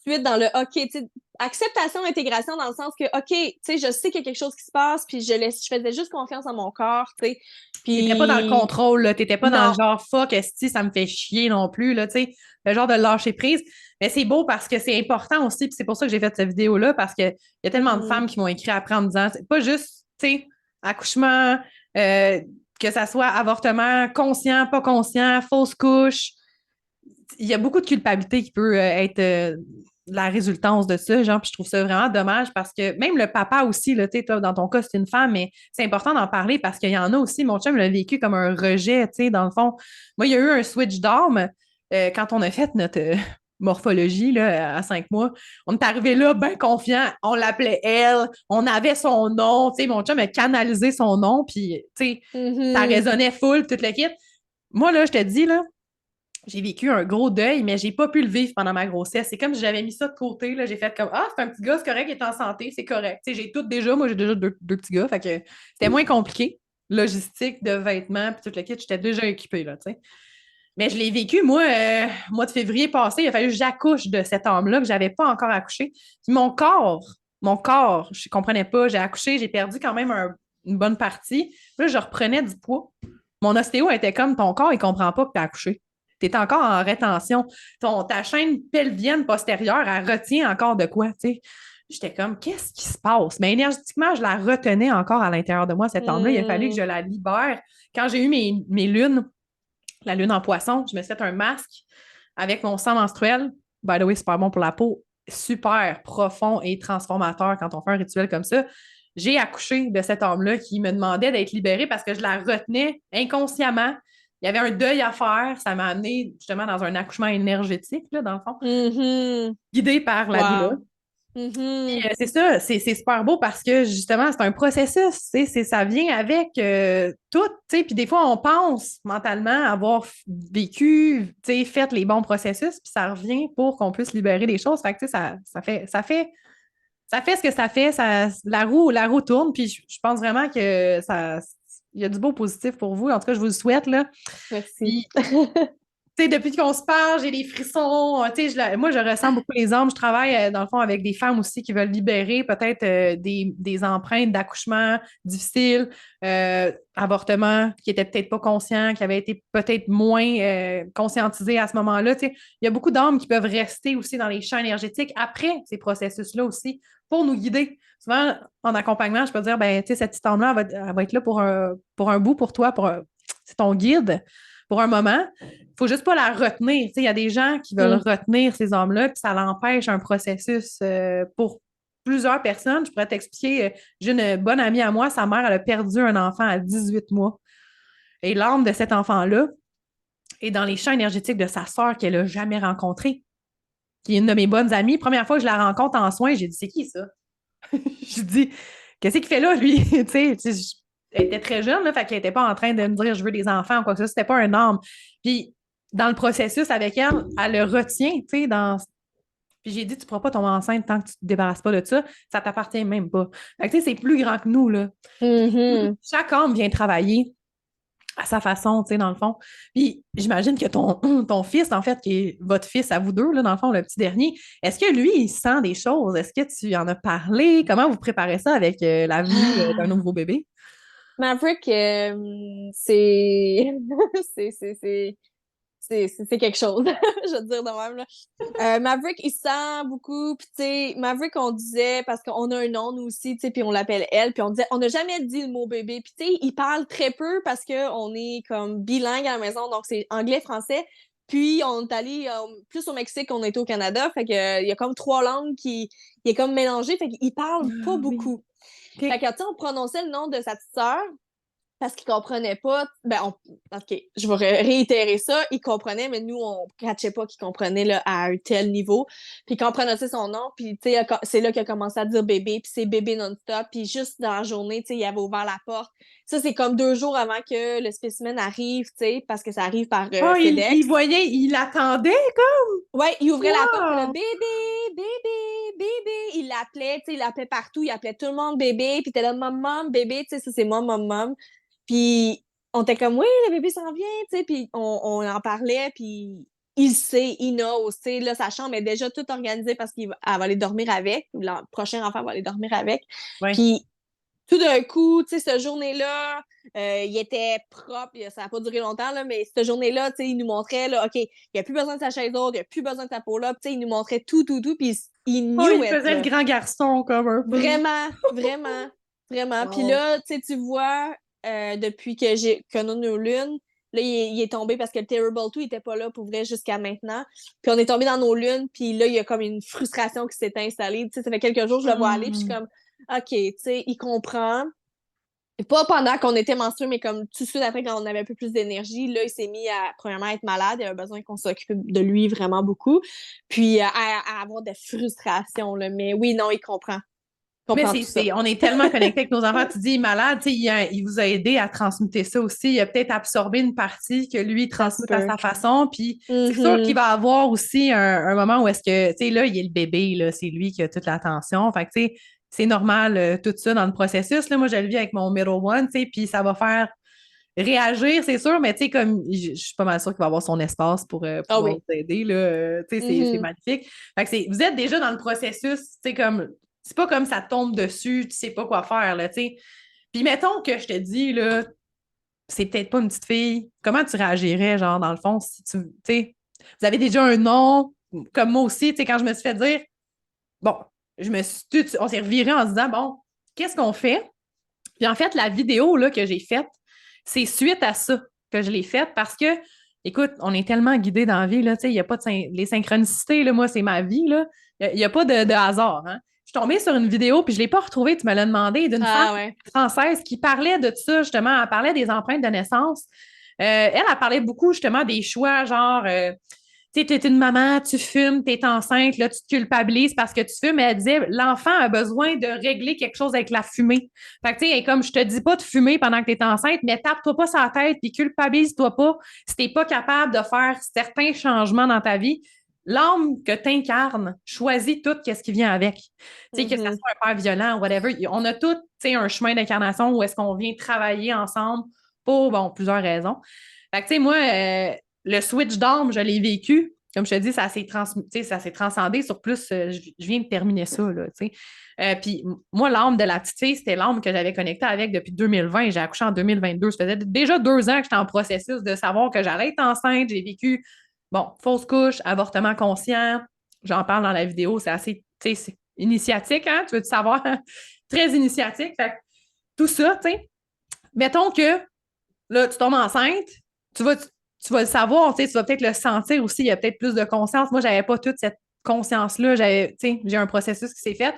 suite dans le OK, tu sais, acceptation, intégration, dans le sens que, OK, tu sais, je sais qu'il y a quelque chose qui se passe, puis je faisais juste confiance à mon corps, tu sais. T'étais pas dans le Puis, contrôle, là. T'étais pas dans le non. genre fuck, esti, ça me fait chier non plus, là, tu sais. Le genre de lâcher prise. Mais c'est beau parce que c'est important aussi, puis c'est pour ça que j'ai fait cette vidéo-là, parce qu'il y a tellement de femmes qui m'ont écrit après en me disant, c'est pas juste, tu sais, accouchement, que ça soit avortement, conscient, pas conscient, fausse couche. Il y a beaucoup de culpabilité qui peut être la résultance de ça, genre, puis je trouve ça vraiment dommage parce que même le papa aussi, là, tu sais, dans ton cas, c'est une femme, mais c'est important d'en parler parce qu'il y en a aussi, mon chum l'a vécu comme un rejet, tu sais, dans le fond. Moi, il y a eu un switch d'âme quand on a fait notre morphologie, là, à 5 mois. On est arrivé là, bien confiant, on l'appelait elle, on avait son nom, tu sais, mon chum a canalisé son nom, puis, tu sais, ça résonnait full, toute le kit. Moi, là, je te dis, là, j'ai vécu un gros deuil, mais j'ai pas pu le vivre pendant ma grossesse. C'est comme si j'avais mis ça de côté. Là. J'ai fait comme ah, c'est un petit gars, c'est correct, il est en santé, c'est correct. T'sais, j'ai tout déjà, moi j'ai déjà deux petits gars. Fait que c'était moins compliqué. Logistique de vêtements, puis tout le kit, j'étais déjà équipée, là, tu sais. Mais je l'ai vécu, moi, mois de février passé, il a fallu que j'accouche de cet homme-là, que j'avais pas encore accouché. Puis mon corps, je comprenais pas. J'ai accouché, j'ai perdu quand même une bonne partie. Puis là, je reprenais du poids. Mon ostéo était comme ton corps, il comprend pas que tu as accouché. Tu es encore en rétention. Ta chaîne pelvienne postérieure, elle retient encore de quoi, tu sais. J'étais comme, qu'est-ce qui se passe? Mais énergétiquement, je la retenais encore à l'intérieur de moi, cette âme-là. Il a fallu que je la libère. Quand j'ai eu mes lunes, la lune en poisson, je me suis fait un masque avec mon sang menstruel. By the way, super bon pour la peau. Super profond et transformateur quand on fait un rituel comme ça. J'ai accouché de cet homme-là qui me demandait d'être libérée parce que je la retenais inconsciemment. Il y avait un deuil à faire. Ça m'a amené justement dans un accouchement énergétique, là, dans le fond, guidé par la douleur. Wow. C'est ça, c'est super beau parce que justement, c'est un processus, ça vient avec tout, puis des fois, on pense mentalement avoir vécu, fait les bons processus, puis ça revient pour qu'on puisse libérer des choses. Fait que, ça fait ce que ça fait, la roue tourne, puis je pense vraiment que il y a du beau positif pour vous. En tout cas, je vous le souhaite, là. Merci. Depuis qu'on se parle, j'ai des frissons. Moi, je ressens beaucoup les hommes. Je travaille, dans le fond, avec des femmes aussi qui veulent libérer peut-être des empreintes d'accouchement difficiles, avortements qui n'étaient peut-être pas conscients, qui avaient été peut-être moins conscientisés à ce moment-là. Il y a beaucoup d'hommes qui peuvent rester aussi dans les champs énergétiques après ces processus-là aussi pour nous guider. Souvent, en accompagnement, je peux dire, ben, cette petite homme-là, elle va être là pour un bout pour toi, c'est ton guide pour un moment. Il faut juste pas la retenir. Il y a des gens qui veulent retenir ces hommes-là, puis ça l'empêche un processus pour plusieurs personnes. Je pourrais t'expliquer, j'ai une bonne amie à moi, sa mère, elle a perdu un enfant à 18 mois. Et l'âme de cet enfant-là est dans les champs énergétiques de sa sœur qu'elle n'a jamais rencontrée, qui est une de mes bonnes amies. Première fois que je la rencontre en soins, j'ai dit, c'est qui ça? J'ai dit, qu'est-ce qu'il fait là, lui? Elle était très jeune, là, fait qu'elle n'était pas en train de me dire je veux des enfants ou quoi que ce soit. C'était pas un homme. Puis, dans le processus avec elle, elle le retient, tu sais, Puis j'ai dit, tu ne pourras pas tomber enceinte tant que tu ne te débarrasses pas de ça. Ça ne t'appartient même pas. Fait que, tu sais, c'est plus grand que nous, là. Chaque homme vient travailler à sa façon, tu sais, dans le fond. Puis j'imagine que ton fils, en fait, qui est votre fils à vous deux, là, dans le fond, le petit dernier, est-ce que lui, il sent des choses? Est-ce que tu en as parlé? Comment vous préparez ça avec la venue d'un nouveau bébé? Maverick, c'est... c'est quelque chose, je veux dire de même, là. Maverick, il sent beaucoup, puis tu sais, Maverick, on disait, parce qu'on a un nom, nous aussi, tu sais, puis on l'appelle elle, puis on disait, on n'a jamais dit le mot bébé, puis tu sais, il parle très peu parce qu'on est comme bilingue à la maison, donc c'est anglais-français, puis on est allé plus au Mexique qu'on était au Canada, fait que il y a comme 3 langues qui est comme mélangé, fait qu'il parle pas Oui. beaucoup. OK. Fait que, tu sais, on prononçait le nom de sa petite sœur, parce qu'ils comprenaient pas. OK, je vais réitérer ça. Ils comprenaient, mais nous, on ne catchait pas qu'ils comprenaient là, à un tel niveau. Puis quand on prononçait son nom, puis tu sais, c'est là qu'il a commencé à dire bébé, puis c'est bébé non-stop. Puis juste dans la journée, tu sais, il avait ouvert la porte. Ça, c'est comme 2 jours avant que le spécimen arrive, tu sais, parce que ça arrive par Oh, il FedEx. voyait, il attendait, comme. Ouais, il ouvrait la porte, puis là, Wow! bébé, bébé, bébé. Il l'appelait, tu sais, il l'appelait partout, il appelait tout le monde bébé, puis t'es là, maman, bébé, tu sais, ça c'est moi, maman. Puis on était comme, oui, le bébé s'en vient, tu sais, puis on en parlait, puis il sait, il knows, tu sais, là, sa chambre est déjà toute organisée parce qu'elle va aller dormir avec, le prochain enfant va aller dormir avec. Ouais. Puis tout d'un coup, tu sais, cette journée-là, il était propre, ça n'a pas duré longtemps, là, mais cette journée-là, tu sais, il nous montrait, là, OK, il n'y a plus besoin de sa chaise haute, il n'y a plus besoin de sa peau-là, tu sais, il nous montrait tout, puis il Oh, knew il it, faisait le là. grand garçon, comme un peu. Vraiment, vraiment, vraiment. Puis Wow. là, tu sais, tu vois, depuis qu'on a nos lunes, là, il est tombé parce que le Terrible 2 il était pas là pour vrai jusqu'à maintenant. Puis on est tombé dans nos lunes, puis là, il y a comme une frustration qui s'est installée. Tu sais, ça fait quelques jours, je le vois aller, puis je suis comme, OK, tu sais, il comprend. Et pas pendant qu'on était menstrués, mais comme tout de suite après, quand on avait un peu plus d'énergie, là, il s'est mis à, premièrement, être malade. Il avait besoin qu'on s'occupe de lui vraiment beaucoup. Puis à avoir des frustrations, là. Mais oui, non, il comprend. Il Mais comprend tout ça. on est tellement connectés avec nos enfants. Tu dis, il est malade, tu sais, il vous a aidé à transmuter ça aussi. Il a peut-être absorbé une partie que lui, il Ça se transmute à peut. sa façon. Puis c'est sûr qu'il Mhm. va avoir aussi un moment où est-ce que, tu sais, là, il est le bébé, là, c'est lui qui a toute l'attention. Fait que, tu sais, c'est normal, tout ça dans le processus. Là, moi, je le vis avec mon middle one, tu sais, puis ça va faire réagir, c'est sûr, mais tu sais, comme je suis pas mal sûre qu'il va avoir son espace pour Ah pouvoir oui. vous aider, là. Tu sais, c'est Mhm. magnifique. Fait que vous êtes déjà dans le processus, tu sais, comme, c'est pas comme ça tombe dessus, tu sais pas quoi faire, là, tu sais. Puis mettons que je te dis, là, c'est peut-être pas une petite fille, comment tu réagirais, genre, dans le fond, si tu sais, vous avez déjà un nom, comme moi aussi, tu sais, quand je me suis fait dire, bon, on s'est reviré en se disant, bon, qu'est-ce qu'on fait? Puis en fait, la vidéo là, que j'ai faite, c'est suite à ça que je l'ai faite parce que, écoute, on est tellement guidés dans la vie, là, tu sais, il n'y a pas de les synchronicités, là, moi, c'est ma vie, là. Il n'y a, pas de hasard, hein. Je suis tombée sur une vidéo, puis je ne l'ai pas retrouvée, tu me l'as demandé, d'une femme Ah ouais. française qui parlait de ça, justement. Elle parlait des empreintes de naissance. Elle parlait beaucoup, justement, des choix, genre, tu sais, tu es une maman, tu fumes, tu es enceinte, là, tu te culpabilises parce que tu fumes. Mais elle disait, l'enfant a besoin de régler quelque chose avec la fumée. Fait que, tu sais, comme je te dis pas de fumer pendant que tu es enceinte, mais tape-toi pas sa tête puis culpabilise-toi pas si tu n'es pas capable de faire certains changements dans ta vie. L'âme que tu incarnes choisit tout ce qui vient avec. Tu sais, que ça Mhm. soit un père violent ou whatever. On a tout, tu sais, un chemin d'incarnation où est-ce qu'on vient travailler ensemble pour, bon, plusieurs raisons. Fait que, tu sais, moi, le switch d'âme, je l'ai vécu. Comme je te dis, ça s'est transcendé sur plus. Je viens de terminer ça, là, tu sais. Puis moi, l'âme de la petite fille, c'était l'âme que j'avais connectée avec depuis 2020. J'ai accouché en 2022. Ça faisait déjà 2 ans que j'étais en processus de savoir que j'allais être enceinte. J'ai vécu, bon, fausse couche, avortement conscient. J'en parle dans la vidéo. C'est assez, tu sais, c'est initiatique, hein? Tu veux savoir? Très initiatique. Fait que tout ça, tu sais. Mettons que là, tu tombes enceinte, tu vas, tu vas le savoir, tu vas peut-être le sentir aussi, il y a peut-être plus de conscience. Moi, je n'avais pas toute cette conscience-là. J'ai un processus qui s'est fait.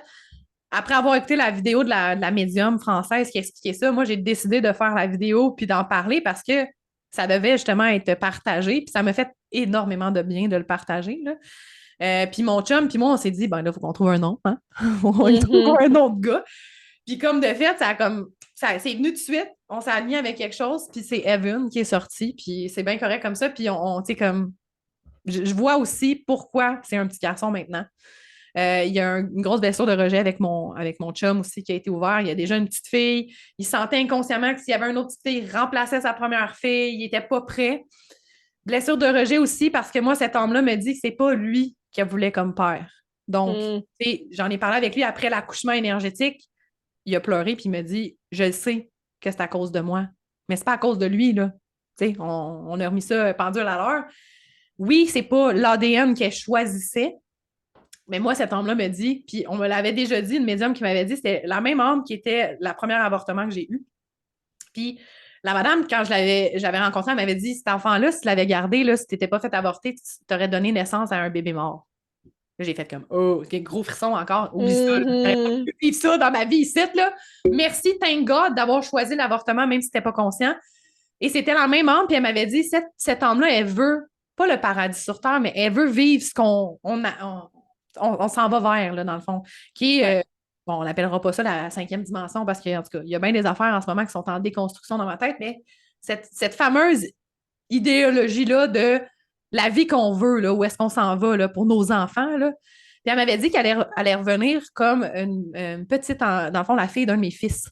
Après avoir écouté la vidéo de la médium française qui expliquait ça, moi, j'ai décidé de faire la vidéo puis d'en parler parce que ça devait justement être partagé. Puis ça m'a fait énormément de bien de le partager, là. Puis mon chum, puis moi, on s'est dit, ben là, il faut qu'on trouve un nom, hein? On lui trouve Mhm. un autre gars. Puis comme de fait, c'est venu de suite. On s'est aligné avec quelque chose, puis c'est Evan qui est sorti, puis c'est bien correct comme ça. Puis tu sais, comme, je vois aussi pourquoi c'est un petit garçon maintenant. Il y a une grosse blessure de rejet avec mon chum aussi qui a été ouvert. Il y a déjà une petite fille. Il sentait inconsciemment que s'il y avait une autre petite fille, il remplaçait sa première fille. Il n'était pas prêt. Blessure de rejet aussi parce que moi, cet homme-là me dit que c'est pas lui qui voulait comme père. Donc, Mhm. tu sais, j'en ai parlé avec lui après l'accouchement énergétique. Il a pleuré puis il m'a dit je le sais que c'est à cause de moi, mais c'est pas à cause de lui, là. Tu sais, on a remis ça pendule à l'heure. Oui, c'est pas l'ADN qu'elle choisissait, mais moi, cet homme-là me dit, puis on me l'avait déjà dit, une médium qui m'avait dit, c'était la même homme qui était la première avortement que j'ai eu. Puis la madame, quand j'avais rencontré, elle m'avait dit cet enfant-là, si tu l'avais gardé, là, si tu n'étais pas fait avorter, tu aurais donné naissance à un bébé mort. Là, j'ai fait comme, oh, quel gros frisson encore. Oublie ça. J'aurais pas Mhm. pu vivre ça dans ma vie ici, là. Merci, thank God, d'avoir choisi l'avortement, même si c'était pas conscient. Et c'était la même âme, puis elle m'avait dit, cette âme-là, elle veut, pas le paradis sur Terre, mais elle veut vivre ce on s'en va vers, là, dans le fond, qui Ouais. est, bon, on n'appellera pas ça la cinquième dimension, parce qu'en tout cas, il y a bien des affaires en ce moment qui sont en déconstruction dans ma tête, mais cette fameuse idéologie-là de la vie qu'on veut, là, où est-ce qu'on s'en va là, pour nos enfants, là. Puis elle m'avait dit qu'elle allait revenir comme une petite, dans le fond, la fille d'un de mes fils.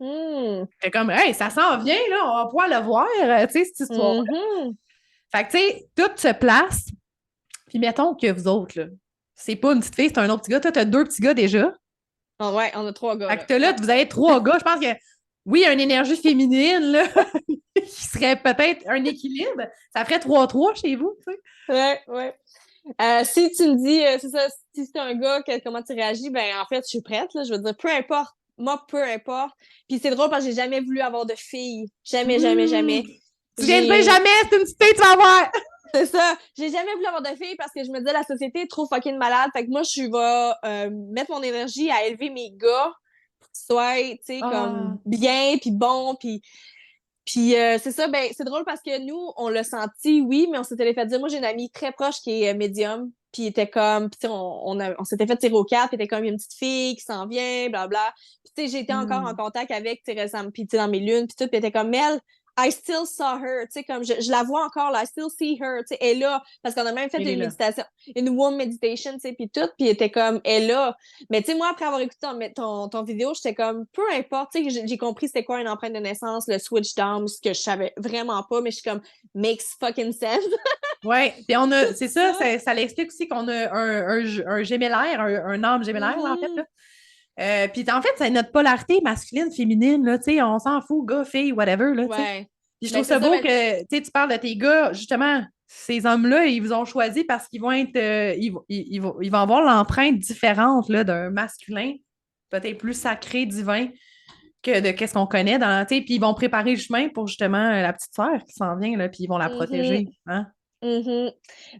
Hmm. Fait comme, hey, ça s'en vient, là, on va pouvoir le voir, tu sais, cette histoire. Mhm. Fait que, tu sais, tout se place. Puis mettons que vous autres, là, c'est pas une petite fille, c'est un autre petit gars. Toi, t'as deux petits gars déjà. Ah ouais, on a 3 gars, Fait que là. là, Ouais. vous avez trois gars. Je pense que, oui, il y a une énergie féminine, là, qui serait peut-être un équilibre. Ça ferait 3-3 chez vous, tu sais. Ouais, ouais. Si tu me dis, c'est ça, si c'est un gars, comment tu réagis, ben en fait, je suis prête, là. Je veux dire, peu importe. Moi, peu importe. Puis c'est drôle parce que j'ai jamais voulu avoir de fille. Jamais, jamais, jamais. Tu viens de dire J'ai jamais, c'est une petite fille, tu vas voir. C'est ça. J'ai jamais voulu avoir de filles parce que je me disais la société est trop fucking malade. Fait que moi, je vais mettre mon énergie à élever mes gars pour qu'ils soient, tu sais, Ah, comme bien, puis bons, puis c'est ça, ben c'est drôle parce que nous, on l'a senti, oui, mais on s'était fait dire, moi j'ai une amie très proche qui est médium, puis il était comme, puis on s'était fait tirer au cap, puis il était comme, il y a une petite fille qui s'en vient, blabla. Puis tu sais, j'ai été encore en contact avec, tu sais, récemment, puis tu sais, dans mes lunes, puis tout, puis elle était comme, Mel, I still saw her, tu sais, comme, je la vois encore, là, I still see her, tu sais, elle est là, parce qu'on a même fait elle est une là. méditation, une womb meditation, tu sais, puis tout, puis elle était comme, elle est là. Mais tu sais, moi, après avoir écouté ton vidéo, j'étais comme, peu importe, tu sais, j'ai compris c'était quoi une empreinte de naissance, le switch down, ce que je savais vraiment pas, mais je suis comme, makes fucking sense. Ouais, puis on a, c'est ça, Ça. ça l'explique aussi qu'on a un gémellaire, un âme gémellaire, là, en fait, là. Mhm. Puis en fait, c'est notre polarité masculine, féminine, là, tu sais, on s'en fout, gars, fille, whatever, là, tu sais. Ouais. Puis je Ben, trouve c'est ça ça, beau ben, que, tu sais, tu parles de tes gars, justement, ces hommes-là, ils vous ont choisi parce qu'ils vont être, ils vont avoir l'empreinte différente, là, d'un masculin, peut-être plus sacré, divin, que de qu'est-ce qu'on connaît dans, tu sais, puis ils vont préparer le chemin pour, justement, la petite sœur qui s'en vient, là, puis ils vont la mhm, protéger, hein. mhm.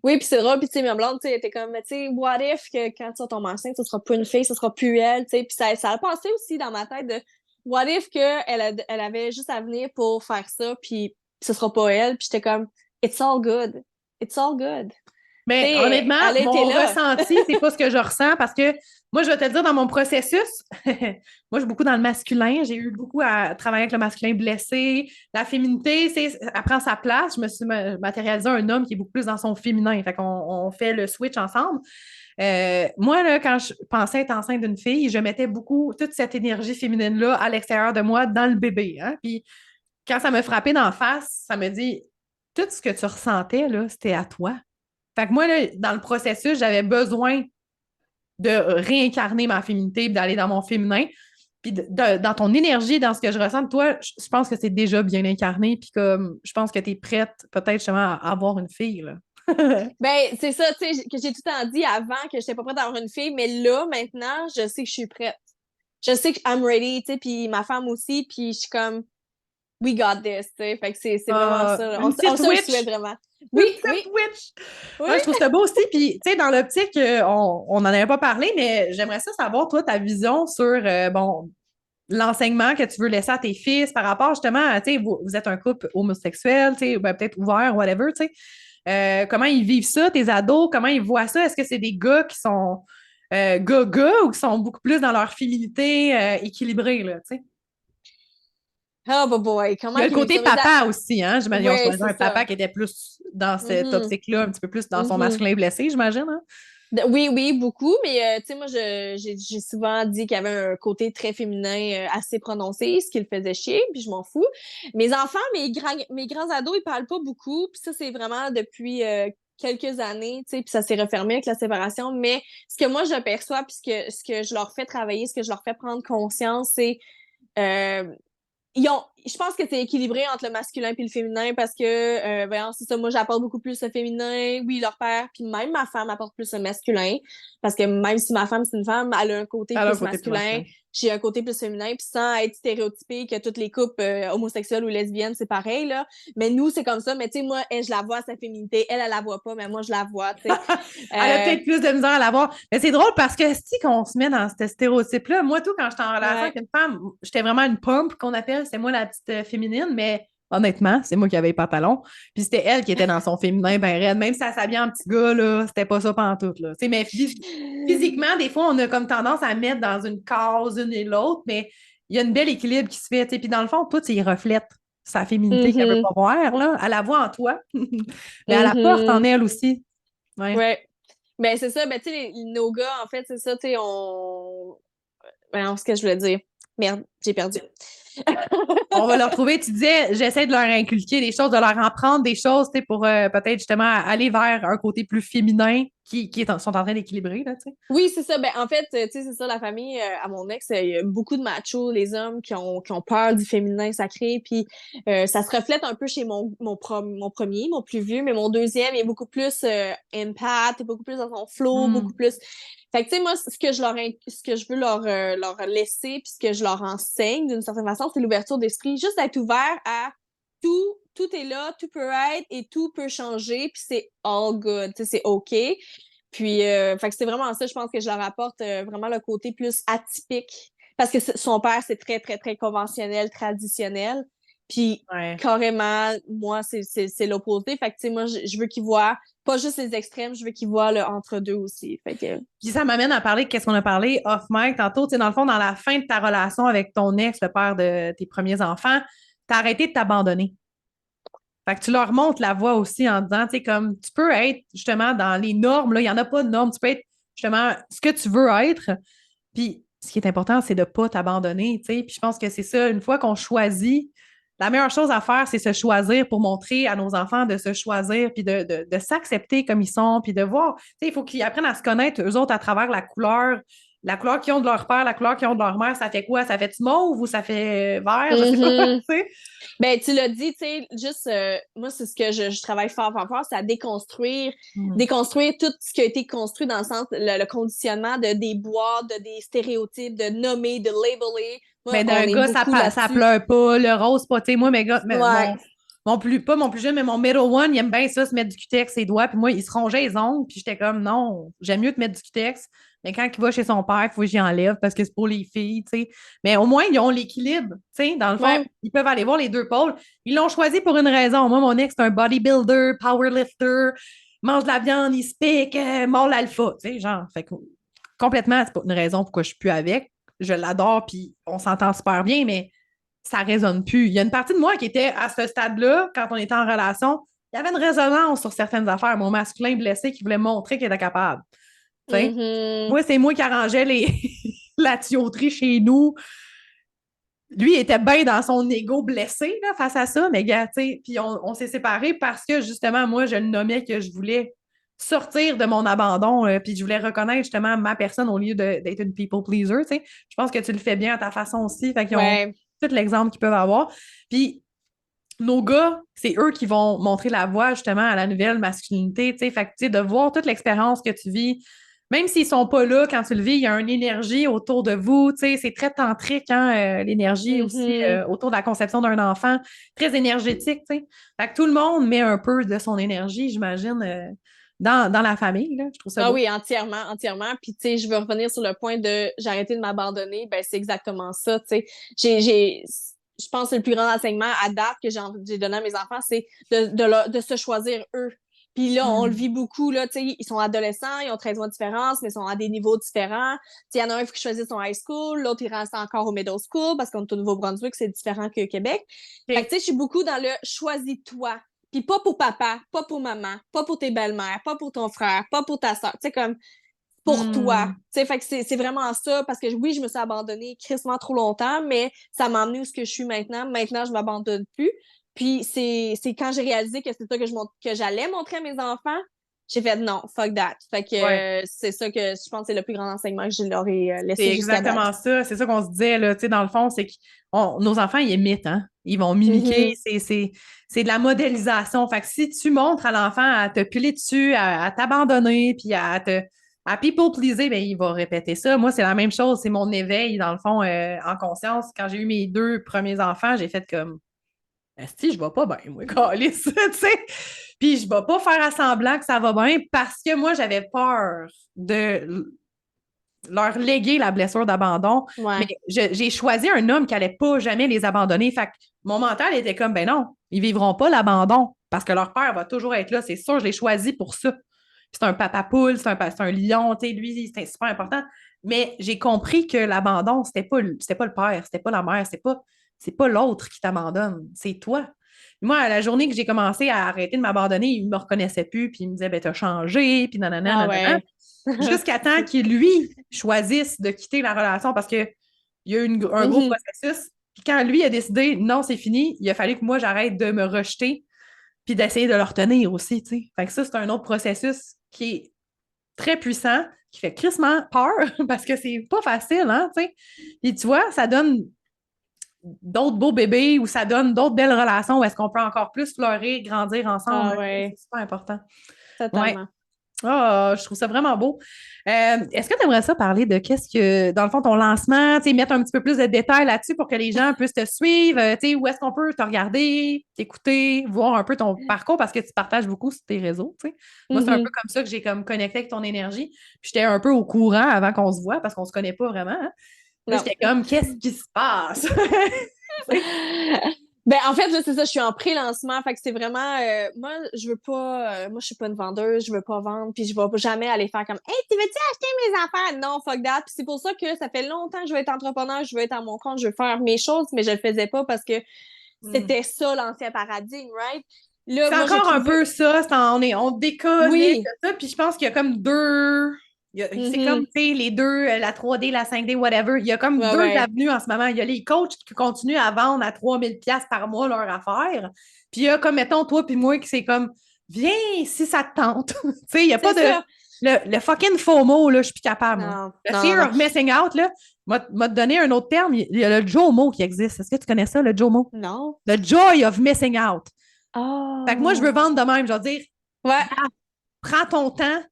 Oui, puis c'est drôle, puis tu sais, ma blonde, tu sais, elle était comme, mais tu sais, what if que quand tu vas tomber enceinte, ce sera plus une fille, ce sera plus elle, tu sais, puis ça a passé aussi dans ma tête de, what if que elle avait juste à venir pour faire ça, puis ce sera pas elle, puis j'étais comme, it's all good, it's all good. Tu Mais sais, honnêtement, elle était mon là. ressenti, c'est pas ce que je ressens parce que moi, je vais te le dire dans mon processus, moi, je suis beaucoup dans le masculin. J'ai eu beaucoup à travailler avec le masculin blessé. La féminité, elle prend sa place. Je me suis matérialisée un homme qui est beaucoup plus dans son féminin. Fait qu'on on fait le switch ensemble. Moi, là, quand je pensais être enceinte d'une fille, je mettais beaucoup toute cette énergie féminine-là à l'extérieur de moi, dans le bébé. Hein? Puis quand ça me frappait d'en face, ça me dit tout ce que tu ressentais, là, c'était à toi. Fait que moi, là, dans le processus, j'avais besoin de réincarner ma féminité, d'aller dans mon féminin. Puis dans ton énergie, dans ce que je ressens de toi, je pense que c'est déjà bien incarné. Puis comme je pense que tu es prête peut-être justement à avoir une fille. Là. Ben, c'est ça, tu sais, que j'ai tout le temps dit avant que j'étais pas prête à avoir une fille, mais là, maintenant, je sais que je suis prête. Je sais que I'm ready, tu sais, puis ma femme aussi, puis je suis comme, we got this, tu sais. Fait que c'est vraiment ça, là. Une On petite se le souhaite witch. vraiment. Une Oui, oui, petite witch. oui. Ouais, je trouve ça beau aussi. Puis, tu sais, dans l'optique, on n'en avait pas parlé, mais j'aimerais ça savoir, toi, ta vision sur, bon, l'enseignement que tu veux laisser à tes fils par rapport justement à, tu sais, vous êtes un couple homosexuel, tu sais, ben, peut-être ouvert, whatever, tu sais. Comment ils vivent ça, tes ados? Comment ils voient ça? Est-ce que c'est des gars qui sont gars ou qui sont beaucoup plus dans leur féminité équilibrée, là, tu sais? Oh, boy, Il y comment a le qu'ils vivent côté ça? papa aussi, hein? J'imagine, ils ont Oui, choisi c'est un papa ça. qui était plus dans cette Mhm, optique-là, un petit peu plus dans son mhm. masculin blessé, j'imagine, hein? Oui, oui, beaucoup, mais tu sais, moi, j'ai souvent dit qu'il y avait un côté très féminin assez prononcé, ce qui le faisait chier, puis je m'en fous. Mes enfants, mes grands ados, ils parlent pas beaucoup, puis ça, c'est vraiment depuis quelques années, tu sais, puis ça s'est refermé avec la séparation, mais ce que moi, j'aperçois, puis ce que je leur fais travailler, ce que je leur fais prendre conscience, c'est euh, je pense que c'est équilibré entre le masculin et le féminin parce que, voyons, c'est ça, moi, j'apporte beaucoup plus le féminin. Oui, leur père, puis même ma femme apporte plus le masculin. Parce que même si ma femme, c'est une femme, elle a un côté Elle a un plus côté plus masculin. masculin. J'ai un côté plus féminin, puis sans être stéréotypé que toutes les couples homosexuels ou lesbiennes, c'est pareil, là. Mais nous, c'est comme ça. Mais tu sais, moi, elle, je la vois, sa féminité. Elle la voit pas, mais moi, je la vois, tu sais. Elle a peut-être plus de misère à l'avoir. Mais c'est drôle parce que si qu'on se met dans ce stéréotype-là, moi, tout, quand j'étais en relation avec une femme, j'étais vraiment une pump qu'on appelle, c'est moi la petite féminine, mais honnêtement, c'est moi qui avais les pantalons. Puis c'était elle qui était dans son féminin ben raide. Même si elle s'habillait en petit gars, là, c'était pas ça pantoute, là. Tu sais, mais physiquement, des fois, on a comme tendance à mettre dans une case une et l'autre, mais il y a une belle équilibre qui se fait, tu sais. Puis dans le fond, tout, il reflète sa féminité qu'elle veut Mhm. pas voir, là. Elle la voit en toi, mais elle la porte en Mhm. elle aussi. Ouais. Ouais. Ben, c'est ça. Ben, tu sais, nos gars, en fait, c'est ça, tu sais, on. Ben, ce que je voulais dire. Merde, j'ai perdu. On va leur trouver. Tu disais, j'essaie de leur inculquer des choses, de leur en prendre des choses, tu sais, pour peut-être justement aller vers un côté plus féminin sont en train d'équilibrer, là, tu sais. Oui, c'est ça. Ben, en fait, tu sais, c'est ça, la famille à mon ex, il y a beaucoup de machos, les hommes qui ont peur du féminin sacré. Puis ça se reflète un peu chez mon premier, mon plus vieux, mais mon deuxième, il est beaucoup plus empath, il est beaucoup plus dans son flow, beaucoup plus. Fait que, tu sais, moi, ce que je veux leur laisser, puis ce que je leur enseigne d'une certaine façon, c'est l'ouverture d'esprit. Juste être ouvert à tout. Tout est là, tout peut être et tout peut changer, puis c'est all good, tu sais, c'est OK. Puis, fait que c'est vraiment ça, je pense que je leur apporte vraiment le côté plus atypique. Parce que son père, c'est très, très, très conventionnel, traditionnel. Puis, Ouais. carrément, moi, c'est l'opposé. Fait que, tu sais, moi, je veux qu'ils voient pas juste les extrêmes, je veux qu'ils voient le entre-deux aussi. Fait que... Puis ça m'amène à parler de qu'est-ce qu'on a parlé off mic tantôt. Tu sais, dans le fond, dans la fin de ta relation avec ton ex, le père de tes premiers enfants, t'as arrêté de t'abandonner. Fait que tu leur montres la voie aussi en disant, tu sais, comme tu peux être justement dans les normes, là, il n'y en a pas de normes, tu peux être justement ce que tu veux être. Puis ce qui est important, c'est de ne pas t'abandonner, tu sais. Puis je pense que c'est ça, une fois qu'on choisit, la meilleure chose à faire, c'est se choisir pour montrer à nos enfants de se choisir, puis de s'accepter comme ils sont, puis de voir, tu sais, il faut qu'ils apprennent à se connaître eux autres à travers la couleur qu'ils ont de leur père, la couleur qu'ils ont de leur mère, ça fait quoi? Ça fait-tu mauve ou ça fait vert? Je sais pas, tu sais. Ben, tu l'as dit, tu sais, juste, moi, c'est ce que je travaille fort, fort, fort, c'est à déconstruire tout ce qui a été construit dans le sens, le conditionnement de des boîtes, de des stéréotypes, de nommer, de labeler. Moi, Mais on d'un est gars, beaucoup ça là-dessus. pleure pas, le rose, pas, tu sais, moi, mes gars, Ouais. pas mon plus jeune, mais mon middle one, il aime bien ça, se mettre du cutex ses doigts, puis moi, il se rongeait les ongles, puis j'étais comme, non, j'aime mieux te mettre du cutex, mais quand il va chez son père, il faut que j'y enlève parce que c'est pour les filles, tu sais. Mais au moins, ils ont l'équilibre, tu sais, dans le fond, Ouais. ils peuvent aller voir les deux pôles. Ils l'ont choisi pour une raison. Moi, mon ex, c'est un bodybuilder, powerlifter, mange de la viande, il se pique, mord l'alpha, tu sais, genre, fait que complètement, c'est pas une raison pourquoi je suis plus avec. Je l'adore, puis on s'entend super bien, mais ça résonne plus. Il y a une partie de moi qui était à ce stade-là, quand on était en relation, il y avait une résonance sur certaines affaires. Mon masculin blessé qui voulait montrer qu'il était capable. T'sais? Mhm. Moi, c'est moi qui arrangeais la tuyauterie chez nous. Lui, il était bien dans son ego blessé là, face à ça, mais gars, puis on s'est séparés parce que justement, moi, je le nommais que je voulais sortir de mon abandon, puis je voulais reconnaître justement ma personne au lieu d'être une people pleaser. T'sais. Je pense que tu le fais bien à ta façon aussi. Fait qu'ils ont Ouais. tout l'exemple qu'ils peuvent avoir. Puis nos gars, c'est eux qui vont montrer la voie justement à la nouvelle masculinité. Fait que, tu sais, de voir toute l'expérience que tu vis, même s'ils sont pas là quand tu le vis, il y a une énergie autour de vous. C'est très tantrique, hein, l'énergie aussi Mhm. autour de la conception d'un enfant, très énergétique. T'sais. Fait que tout le monde met un peu de son énergie, j'imagine, dans la famille. Là. Je trouve ça Ah beau. oui, entièrement, entièrement. Puis, tu sais, je veux revenir sur le point de j'ai arrêté de m'abandonner. Ben, c'est exactement ça, tu sais. Je pense que le plus grand enseignement à date que j'ai donné à mes enfants, c'est de se choisir eux. Puis là, on le Mm. vit beaucoup, là, tu sais, ils sont adolescents, ils ont 13 mois de différence, mais ils sont à des niveaux différents. Tu sais, il y en a un qui choisit son high school, l'autre, il reste encore au middle school parce qu'on est au Nouveau-Brunswick, c'est différent que Québec. Fait que, tu sais, je suis beaucoup dans le choisis-toi. Puis pas pour papa, pas pour maman, pas pour tes belles-mères, pas pour ton frère, pas pour ta soeur. Tu sais, comme pour toi. Mm. Tu sais, fait que c'est vraiment ça. Parce que oui, je me suis abandonnée crissement trop longtemps, mais ça m'a amené où ce que je suis maintenant. Maintenant, je m'abandonne plus. Puis c'est quand j'ai réalisé que c'est ça que j'allais montrer à mes enfants, j'ai fait non, fuck that. Fait que Ouais. c'est ça que je pense que c'est le plus grand enseignement que je leur ai C'est laissé jusqu'à date. exactement ça. C'est ça qu'on se disait, là, tu sais, dans le fond, c'est que nos enfants, ils imitent, hein. Ils vont mimiquer. C'est de la modélisation. Fait que si tu montres à l'enfant à te piler dessus, à t'abandonner, puis à people pleaser, ben, il va répéter ça. Moi, c'est la même chose. C'est mon éveil, dans le fond, en conscience. Quand j'ai eu mes 2 premiers enfants, j'ai fait comme si je vais pas bien, moi, câlisse, tu sais. Puis je vais pas faire à semblant que ça va bien parce que moi, j'avais peur de leur léguer la blessure d'abandon. Mais Ouais. j'ai choisi un homme qui allait pas jamais les abandonner. Fait que mon mental était comme, ben non, ils vivront pas l'abandon parce que leur père va toujours être là. C'est sûr, je l'ai choisi pour ça. C'est un papa poule, c'est un lion, tu sais, lui, c'est super important. Mais j'ai compris que l'abandon, c'était pas le père, c'était pas la mère, c'est pas l'autre qui t'abandonne, c'est toi. Moi, la journée que j'ai commencé à arrêter de m'abandonner, il me reconnaissait plus, puis il me disait, ben, t'as changé, puis nanana, Ah nanana. ouais. Jusqu'à temps qu'il, lui, choisisse de quitter la relation parce qu'il y a eu un gros Mhm. processus. Puis quand lui a décidé, non, c'est fini, il a fallu que moi, j'arrête de me rejeter, puis d'essayer de le retenir aussi, tu sais. Fait que ça, c'est un autre processus qui est très puissant, qui fait crissement peur parce que c'est pas facile, hein, tu sais. Et tu vois, ça donne d'autres beaux bébés ou ça donne d'autres belles relations où est-ce qu'on peut encore plus fleurir, grandir ensemble. Ah ouais, C'est super important. Ouais. totalement. Ah, je trouve ça vraiment beau. Est-ce que tu aimerais ça parler de qu'est-ce que, dans le fond, ton lancement, tu sais, mettre un petit peu plus de détails là-dessus pour que les gens puissent te suivre, tu sais, où est-ce qu'on peut te regarder, t'écouter, voir un peu ton parcours parce que tu partages beaucoup sur tes réseaux, tu sais. Moi, c'est un peu Mhm. comme ça que j'ai comme connecté avec ton énergie. Puis j'étais un peu au courant avant qu'on se voit parce qu'on se connaît pas vraiment, hein. Là, Non. j'étais comme, qu'est-ce qui se passe? Tu sais. Ben, en fait, là, c'est ça, je suis en pré-lancement, fait que c'est vraiment, moi, je veux pas, moi, je suis pas une vendeuse, je veux pas vendre, puis je vais jamais aller faire comme, hey, tu veux-tu acheter mes affaires? Non, fuck that. Puis c'est pour ça que ça fait longtemps que je veux être entrepreneur, je veux être à mon compte, je veux faire mes choses, mais je le faisais pas parce que Hmm. c'était ça l'ancien paradigme, right? Là, C'est moi, j'ai encore un trouvé, peu ça, on déconnecte oui, de ça, puis je pense qu'il y a comme deux. C'est comme, mhm, tu sais, les deux, la 3D, la 5D, whatever. Il y a comme ouais, deux ouais, avenues en ce moment. Il y a les coachs qui continuent à vendre à 3 000 $ par mois leur affaire. Puis il y a comme, mettons, toi puis moi, qui c'est comme, viens si ça te tente. Tu sais, il n'y a pas c'est de. ça. Le fucking FOMO, là, je suis plus capable, moi. Non, Le non, non, fear non. of missing out, là, m'a donné un autre terme. Il y a le JOMO qui existe. Est-ce que tu connais ça, le JOMO? Non. Le joy of missing out. Fait que moi, je veux Oh. vendre de même. Je veux dire, Ouais, gars, prends ton temps,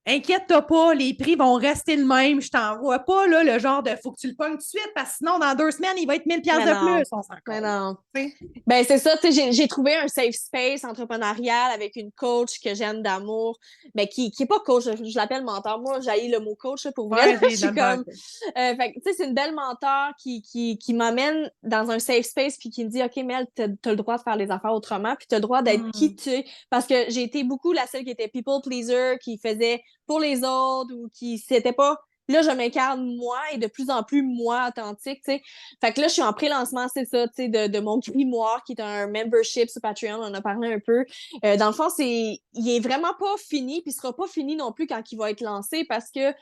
inquiète-toi pas, les prix vont rester le même. Je t'envoie pas là, le genre de faut que tu le pognes tout de suite parce que sinon, dans 2 semaines, il va être 1000 $ mais de plus. non, On s'en mais calisse. non. Tu sais. Ben, c'est ça, tu sais, j'ai trouvé un safe space entrepreneurial avec une coach que j'aime d'amour, mais qui est pas coach, je l'appelle mentor. Moi, j'ai le mot coach, là, pour vrai, là, Ouais, je j'ai de la suis misère. comme, fait que, tu sais, c'est une belle mentor qui m'amène dans un safe space puis qui me dit, OK, Mel, t'as le droit de faire les affaires autrement, puis t'as le droit d'être qui Hmm. tu es, parce que j'ai été beaucoup la seule qui était people pleaser, qui faisait pour les autres ou qui s'était pas. Là, je m'incarne moi et de plus en plus moi authentique, tu sais. Fait que là, je suis en pré-lancement, c'est ça, tu sais, de mon grimoire, qui est un membership sur Patreon, on en a parlé un peu. Dans le fond, il est vraiment pas fini, puis il sera pas fini non plus quand il va être lancé, parce que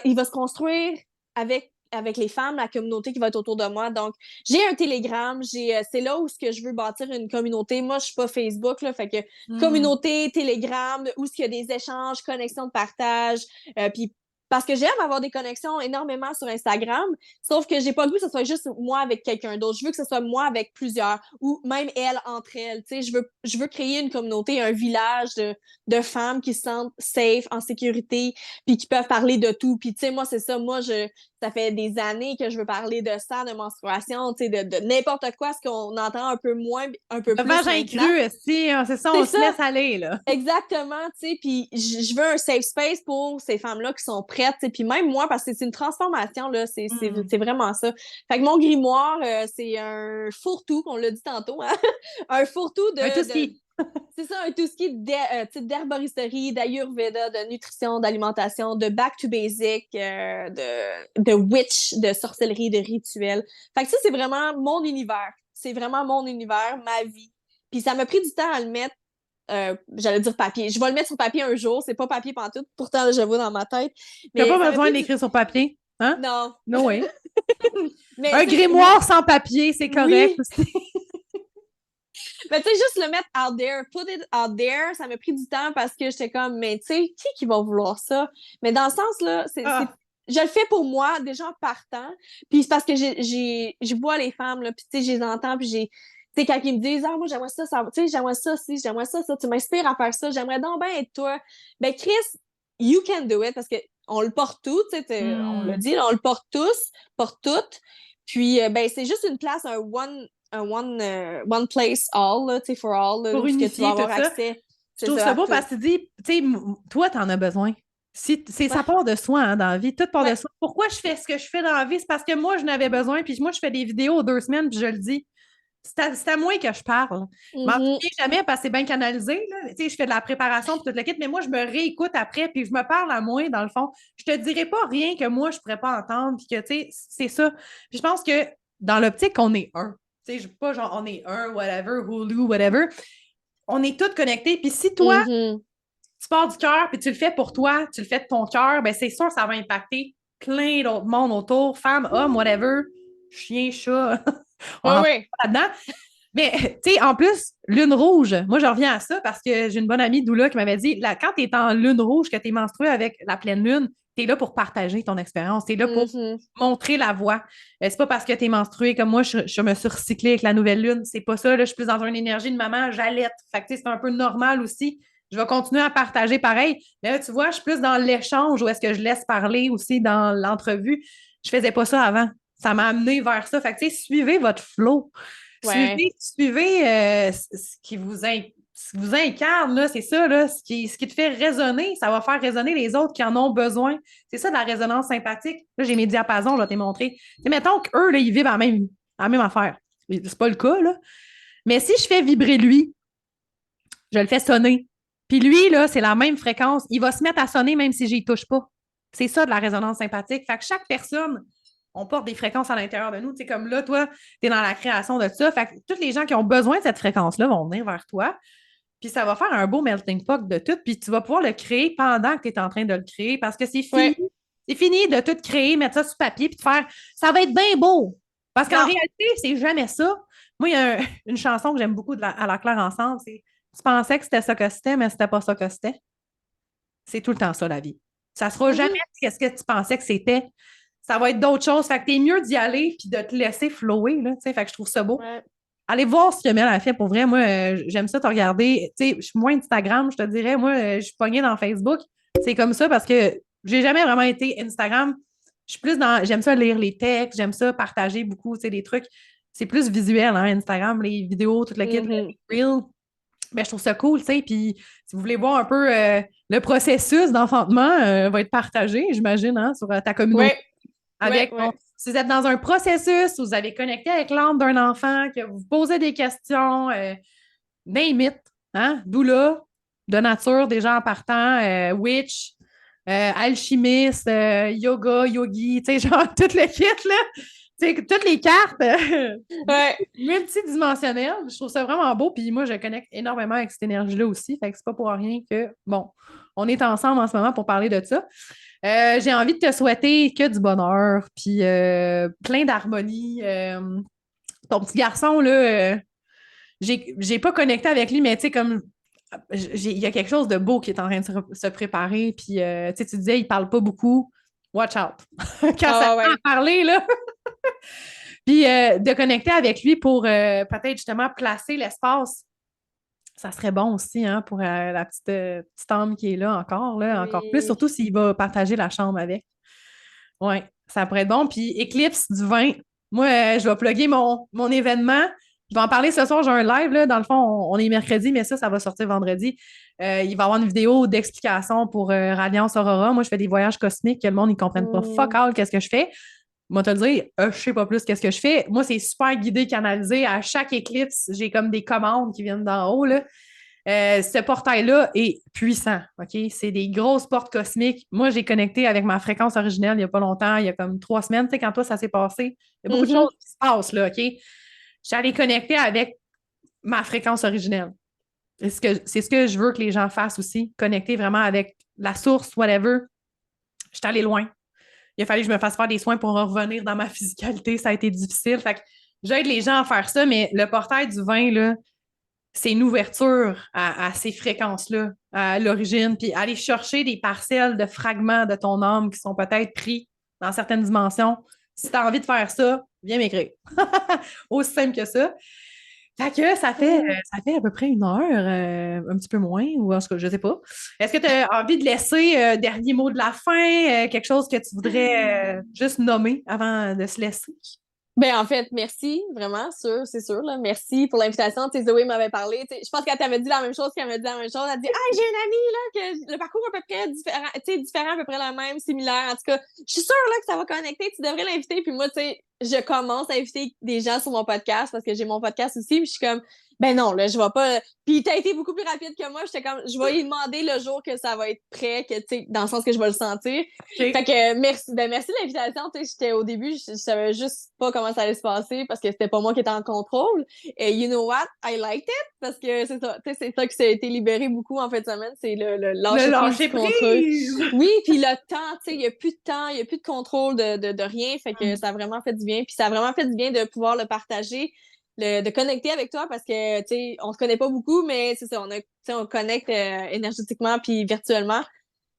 il va se construire avec les femmes, la communauté qui va être autour de moi. Donc, j'ai un Telegram, c'est là où ce que je veux bâtir une communauté. Moi, je suis pas Facebook, là, fait que Hmm. communauté, Telegram, où ce qu'il y a des échanges, connexions de partage, puis parce que j'aime avoir des connexions énormément sur Instagram, sauf que j'ai pas le goût que ce soit juste moi avec quelqu'un d'autre. Je veux que ce soit moi avec plusieurs, ou même elles entre elles. Tu sais, je veux créer une communauté, un village de femmes qui se sentent safe, en sécurité, puis qui peuvent parler de tout. Puis tu sais, moi, c'est ça. Ça fait des années que je veux parler de ça, de menstruation, tu sais, de n'importe quoi, ce qu'on entend un peu moins, un peu Le plus vagin maintenant. cru, si, hein, c'est ça, C'est on se ça, laisse aller, là. exactement, tu sais, puis je veux un safe space pour ces femmes-là qui sont prêtes, tu sais, puis même moi, parce que c'est une transformation, là, Hmm. c'est vraiment ça. Fait que mon grimoire, c'est un fourre-tout, on l'a dit tantôt, hein? Un fourre-tout Un tout ski. c'est ça, un tout ce qui est d'herboristerie, d'ayurveda, de nutrition, d'alimentation, de back to basic, de witch, de sorcellerie, de rituel. Fait que ça, c'est vraiment mon univers. C'est vraiment mon univers, ma vie. Puis ça m'a pris du temps à le mettre, j'allais dire papier. Je vais le mettre sur papier un jour, c'est pas papier pantoute, pourtant je vois dans ma tête. T'as Mais pas ça m'a besoin pris du... d'écrire sur papier. Hein? Non. No way. Mais Un tu sais, moi, grimoire sans papier, c'est correct oui. aussi. Mais tu sais, juste le mettre out there, put it out there, ça m'a pris du temps parce que j'étais comme, mais tu sais, qui va vouloir ça? Mais dans le sens, là, Ah. je le fais pour moi, déjà en partant. Puis c'est parce que je vois les femmes, là, puis tu sais, je les entends, puis tu sais, quand ils me disent, ah, moi, j'aimerais ça, tu sais, j'aimerais ça, si, j'aimerais ça, tu m'inspires à faire ça, j'aimerais donc bien être toi. Ben, Chris, you can do it, parce que on le porte tout, tu sais, on l'a dit, là, on le porte tous, porte toutes. Puis, ben, c'est juste une place, one place all, là, tu sais, for all, là, Pour où ce que tu vas unifier tout avoir ça. accès. Je C'est trouve ça, ça à beau tout. parce que tu dis, tu sais, toi, t'en as besoin. Si, ça Ouais. part de soi hein, dans la vie, tout part de Ouais. soi. Pourquoi je fais ce que je fais dans la vie? C'est parce que moi, je n'avais besoin, puis moi, je fais des vidéos aux 2 semaines, puis je le dis. C'est à moi que je parle. Je m'en Mhm. souviens jamais parce que c'est bien canalisé. Là. Tu sais, je fais de la préparation pour tout le kit, mais moi, je me réécoute après, puis je me parle à moi, dans le fond. Je te dirai pas rien que moi, je pourrais pas entendre, puis que, tu sais, c'est ça. Puis je pense que dans l'optique, on est un. Tu sais, pas genre on est un, whatever, Hulu, whatever. On est tous connectés. Puis si toi, Mhm. tu pars du cœur, puis tu le fais pour toi, tu le fais de ton cœur, ben c'est sûr que ça va impacter plein d'autres mondes autour, femmes, hommes, whatever, chien, chat, on Ouais, rentre ouais. pas là-dedans. Mais, tu sais, en plus, lune rouge, moi, je reviens à ça parce que j'ai une bonne amie, Doula, qui m'avait dit, là, quand tu es en lune rouge, que tu es menstruée avec la pleine lune, tu es là pour partager ton expérience, tu es là pour Mhm. montrer la voie. C'est pas parce que tu es menstruée comme moi, je me suis recyclée avec la nouvelle lune. C'est pas ça, là, je suis plus dans une énergie de maman, j'allaite. Fait que, tu sais, c'est un peu normal aussi. Je vais continuer à partager pareil. Mais là, tu vois, je suis plus dans l'échange où est-ce que je laisse parler aussi dans l'entrevue. Je faisais pas ça avant. Ça m'a amené vers ça. Fait que, tu sais, suivez votre flow. Ouais. Suivez ce qui vous incarne, là, c'est ça, là, ce qui te fait résonner, ça va faire résonner les autres qui en ont besoin. C'est ça de la résonance sympathique. Là, j'ai mes diapasons, je vais te montrer. Mettons qu'eux, là, ils vivent la même affaire. C'est pas le cas, là. Mais si je fais vibrer lui, je le fais sonner. Puis lui, là, c'est la même fréquence. Il va se mettre à sonner même si je n'y touche pas. C'est ça de la résonance sympathique. Fait que chaque personne, on porte des fréquences à l'intérieur de nous. Tu sais, comme là, toi, tu es dans la création de ça. Fait que tous les gens qui ont besoin de cette fréquence-là vont venir vers toi. Puis ça va faire un beau melting pot de tout. Puis tu vas pouvoir le créer pendant que tu es en train de le créer parce que c'est fini. Ouais. C'est fini de tout créer, mettre ça sur papier, puis de faire ça va être bien beau. Parce qu'en Non. réalité, c'est jamais ça. Moi, il y a une chanson que j'aime beaucoup à la Claire ensemble, c'est Tu pensais que c'était ça que c'était, mais c'était pas ça que c'était. C'est tout le temps ça, la vie. Ça sera jamais Mhm. ce que tu pensais que c'était. Ça va être d'autres choses. Fait que t'es mieux d'y aller puis de te laisser flower, là, tu sais. Fait que je trouve ça beau. Ouais. Allez voir ce que Mel a fait. Pour vrai, moi, j'aime ça te regarder. Tu sais, je suis moins Instagram, je te dirais. Moi, je suis pognée dans Facebook. C'est comme ça parce que j'ai jamais vraiment été Instagram. Je suis plus dans... J'aime ça lire les textes, j'aime ça partager beaucoup, tu sais, des trucs. C'est plus visuel, hein, Instagram, les vidéos, tout le kit, Mhm. les reels. Ben, je trouve ça cool, tu sais. Puis, si vous voulez voir un peu le processus d'enfantement, va être partagé, j'imagine, hein, sur ta communauté. Ouais. Ouais. Avec, bon, Ouais. si vous êtes dans un processus, vous avez connecté avec l'âme d'un enfant, que vous posez des questions, name it, hein, doula, de nature, déjà en partant, witch, alchimiste, yoga, yogi, tu sais, genre, tout le kit, là. Tu sais, toutes les cartes Ouais. multidimensionnelles. Je trouve ça vraiment beau. Puis moi, je connecte énormément avec cette énergie-là aussi. Fait que c'est pas pour rien que, bon, on est ensemble en ce moment pour parler de ça. J'ai envie de te souhaiter que du bonheur, puis plein d'harmonie. Ton petit garçon, là, j'ai pas connecté avec lui, mais tu sais, comme il y a quelque chose de beau qui est en train de se préparer. Puis, tu sais, tu disais, il parle pas beaucoup. Watch out. Quand ça Ah tend ouais. à parler, là. Puis, de connecter avec lui pour peut-être justement placer l'espace. Ça serait bon aussi, hein, pour la petite âme qui est là, encore plus, Oui. surtout s'il va partager la chambre avec. Oui, ça pourrait être bon. Puis Éclipse du vin. Moi, je vais plugger mon événement. Je vais en parler ce soir. J'ai un live. Là. Dans le fond, on est mercredi, mais ça va sortir vendredi. Il va y avoir une vidéo d'explication pour Radiance Aurora. Moi, je fais des voyages cosmiques que le monde ne comprenne pas fuck Mm. all qu'est-ce que je fais. Moi, te le dire, je sais pas plus qu'est-ce que je fais. Moi, c'est super guidé, canalisé. À chaque éclipse, j'ai comme des commandes qui viennent d'en haut. Là. Ce portail-là est puissant, OK? C'est des grosses portes cosmiques. Moi, j'ai connecté avec ma fréquence originelle il n'y a pas longtemps, il y a comme 3 semaines, tu sais, quand toi, ça s'est passé. Il y a beaucoup de Mhm. choses qui se passent, là, OK? J'allais connecter avec ma fréquence originelle. C'est ce que je veux que les gens fassent aussi, connecter vraiment avec la source, whatever. Je suis allée loin. Il a fallu que je me fasse faire des soins pour revenir dans ma physicalité. Ça a été difficile. Fait que j'aide les gens à faire ça, mais le portail du vin, là, c'est une ouverture à ces fréquences-là, à l'origine, puis aller chercher des parcelles de fragments de ton âme qui sont peut-être pris dans certaines dimensions. Si tu as envie de faire ça, viens m'écrire. Aussi simple que ça. Fait que ça fait à peu près 1 heure, un petit peu moins, ou en tout cas, je sais pas. Est-ce que tu as envie de laisser dernier mot de la fin, quelque chose que tu voudrais juste nommer avant de se laisser? Ben, en fait, merci, vraiment, c'est sûr, là. Merci pour l'invitation. Tu sais, Zoé m'avait parlé. Tu sais, je pense qu'elle t'avait dit la même chose qu'elle m'a dit la même chose. Elle a dit, ah, j'ai une amie, là, que le parcours à peu près différent, tu sais, différent, à peu près le même, similaire. En tout cas, je suis sûre, là, que ça va connecter. Tu devrais l'inviter. Puis moi, tu sais, je commence à inviter des gens sur mon podcast parce que j'ai mon podcast aussi. Puis je suis comme, ben non, là, je vais pas. Puis t'as été beaucoup plus rapide que moi. J'étais comme, je vais lui demander le jour que ça va être prêt, que, tu sais, dans le sens que je vais le sentir. OK. Fait que merci, ben merci de l'invitation. Tu sais, j'étais au début, je savais juste pas comment ça allait se passer parce que c'était pas moi qui étais en contrôle. Et you know what? I liked it parce que c'est ça. Tu sais, c'est ça qui s'est été libéré beaucoup en fin de semaine, c'est le Le lâcher prise lâcher du contrôle. prise! Oui, puis le temps, tu sais, il y a plus de temps, il y a plus de contrôle de rien. Fait que ça a vraiment fait du bien. Puis ça a vraiment fait du bien de pouvoir le partager. De connecter avec toi parce que, tu sais, on se connaît pas beaucoup, mais c'est ça, on connecte énergétiquement puis virtuellement.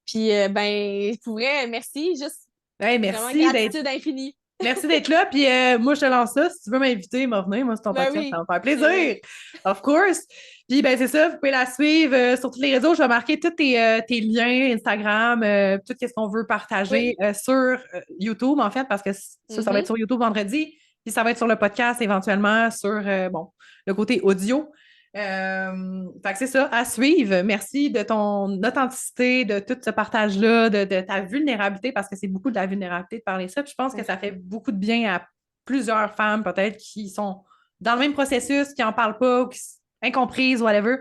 Puis, ben, pour vrai, merci. Juste Hey, vraiment gratitude infinie. merci d'être là. Puis moi, je te lance ça. Si tu veux m'inviter, m'en venir. Moi, c'est ton Ben podcast. oui. Ça va me faire plaisir. Of course. Puis, ben, c'est ça. Vous pouvez la suivre sur tous les réseaux. Je vais marquer tous tes liens, Instagram, tout ce qu'on veut partager Oui. sur YouTube, en fait, parce que ça va être sur YouTube vendredi. Puis, ça va être sur le podcast éventuellement sur, bon, le côté audio. Fait que c'est ça, à suivre. Merci de ton authenticité, de tout ce partage-là, de ta vulnérabilité, parce que c'est beaucoup de la vulnérabilité de parler ça. Puis je pense que ça fait beaucoup de bien à plusieurs femmes, peut-être, qui sont dans le même processus, qui n'en parlent pas, ou qui sont incomprises, whatever.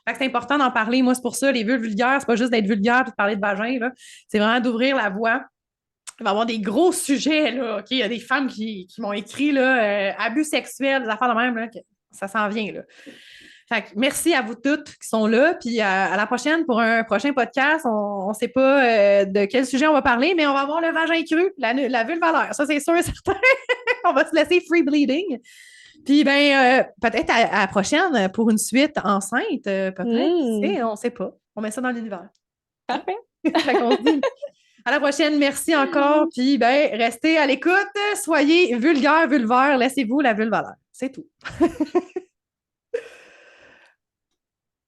Fait que c'est important d'en parler. Moi, c'est pour ça, les vulves vulgaires, c'est pas juste d'être vulgaire et de parler de vagin, là. C'est vraiment d'ouvrir la voie. Il va y avoir des gros sujets, là. OK? Il y a des femmes qui m'ont écrit, là, abus sexuels, des affaires de même, là, que ça s'en vient, là. Fait que merci à vous toutes qui sont là. Puis à la prochaine pour un prochain podcast. On ne sait pas de quel sujet on va parler, mais on va avoir le vagin cru, la vulvalaire. Ça, c'est sûr et certain. On va se laisser free bleeding. Puis ben peut-être à la prochaine pour une suite enceinte. Peut-être. On ne sait pas. On met ça dans l'univers. Parfait. Fait qu'on se dit à la prochaine. Merci encore. Puis ben restez à l'écoute. Soyez vulgaires, vulvaires. Laissez-vous la vulvalaire. C'est tout.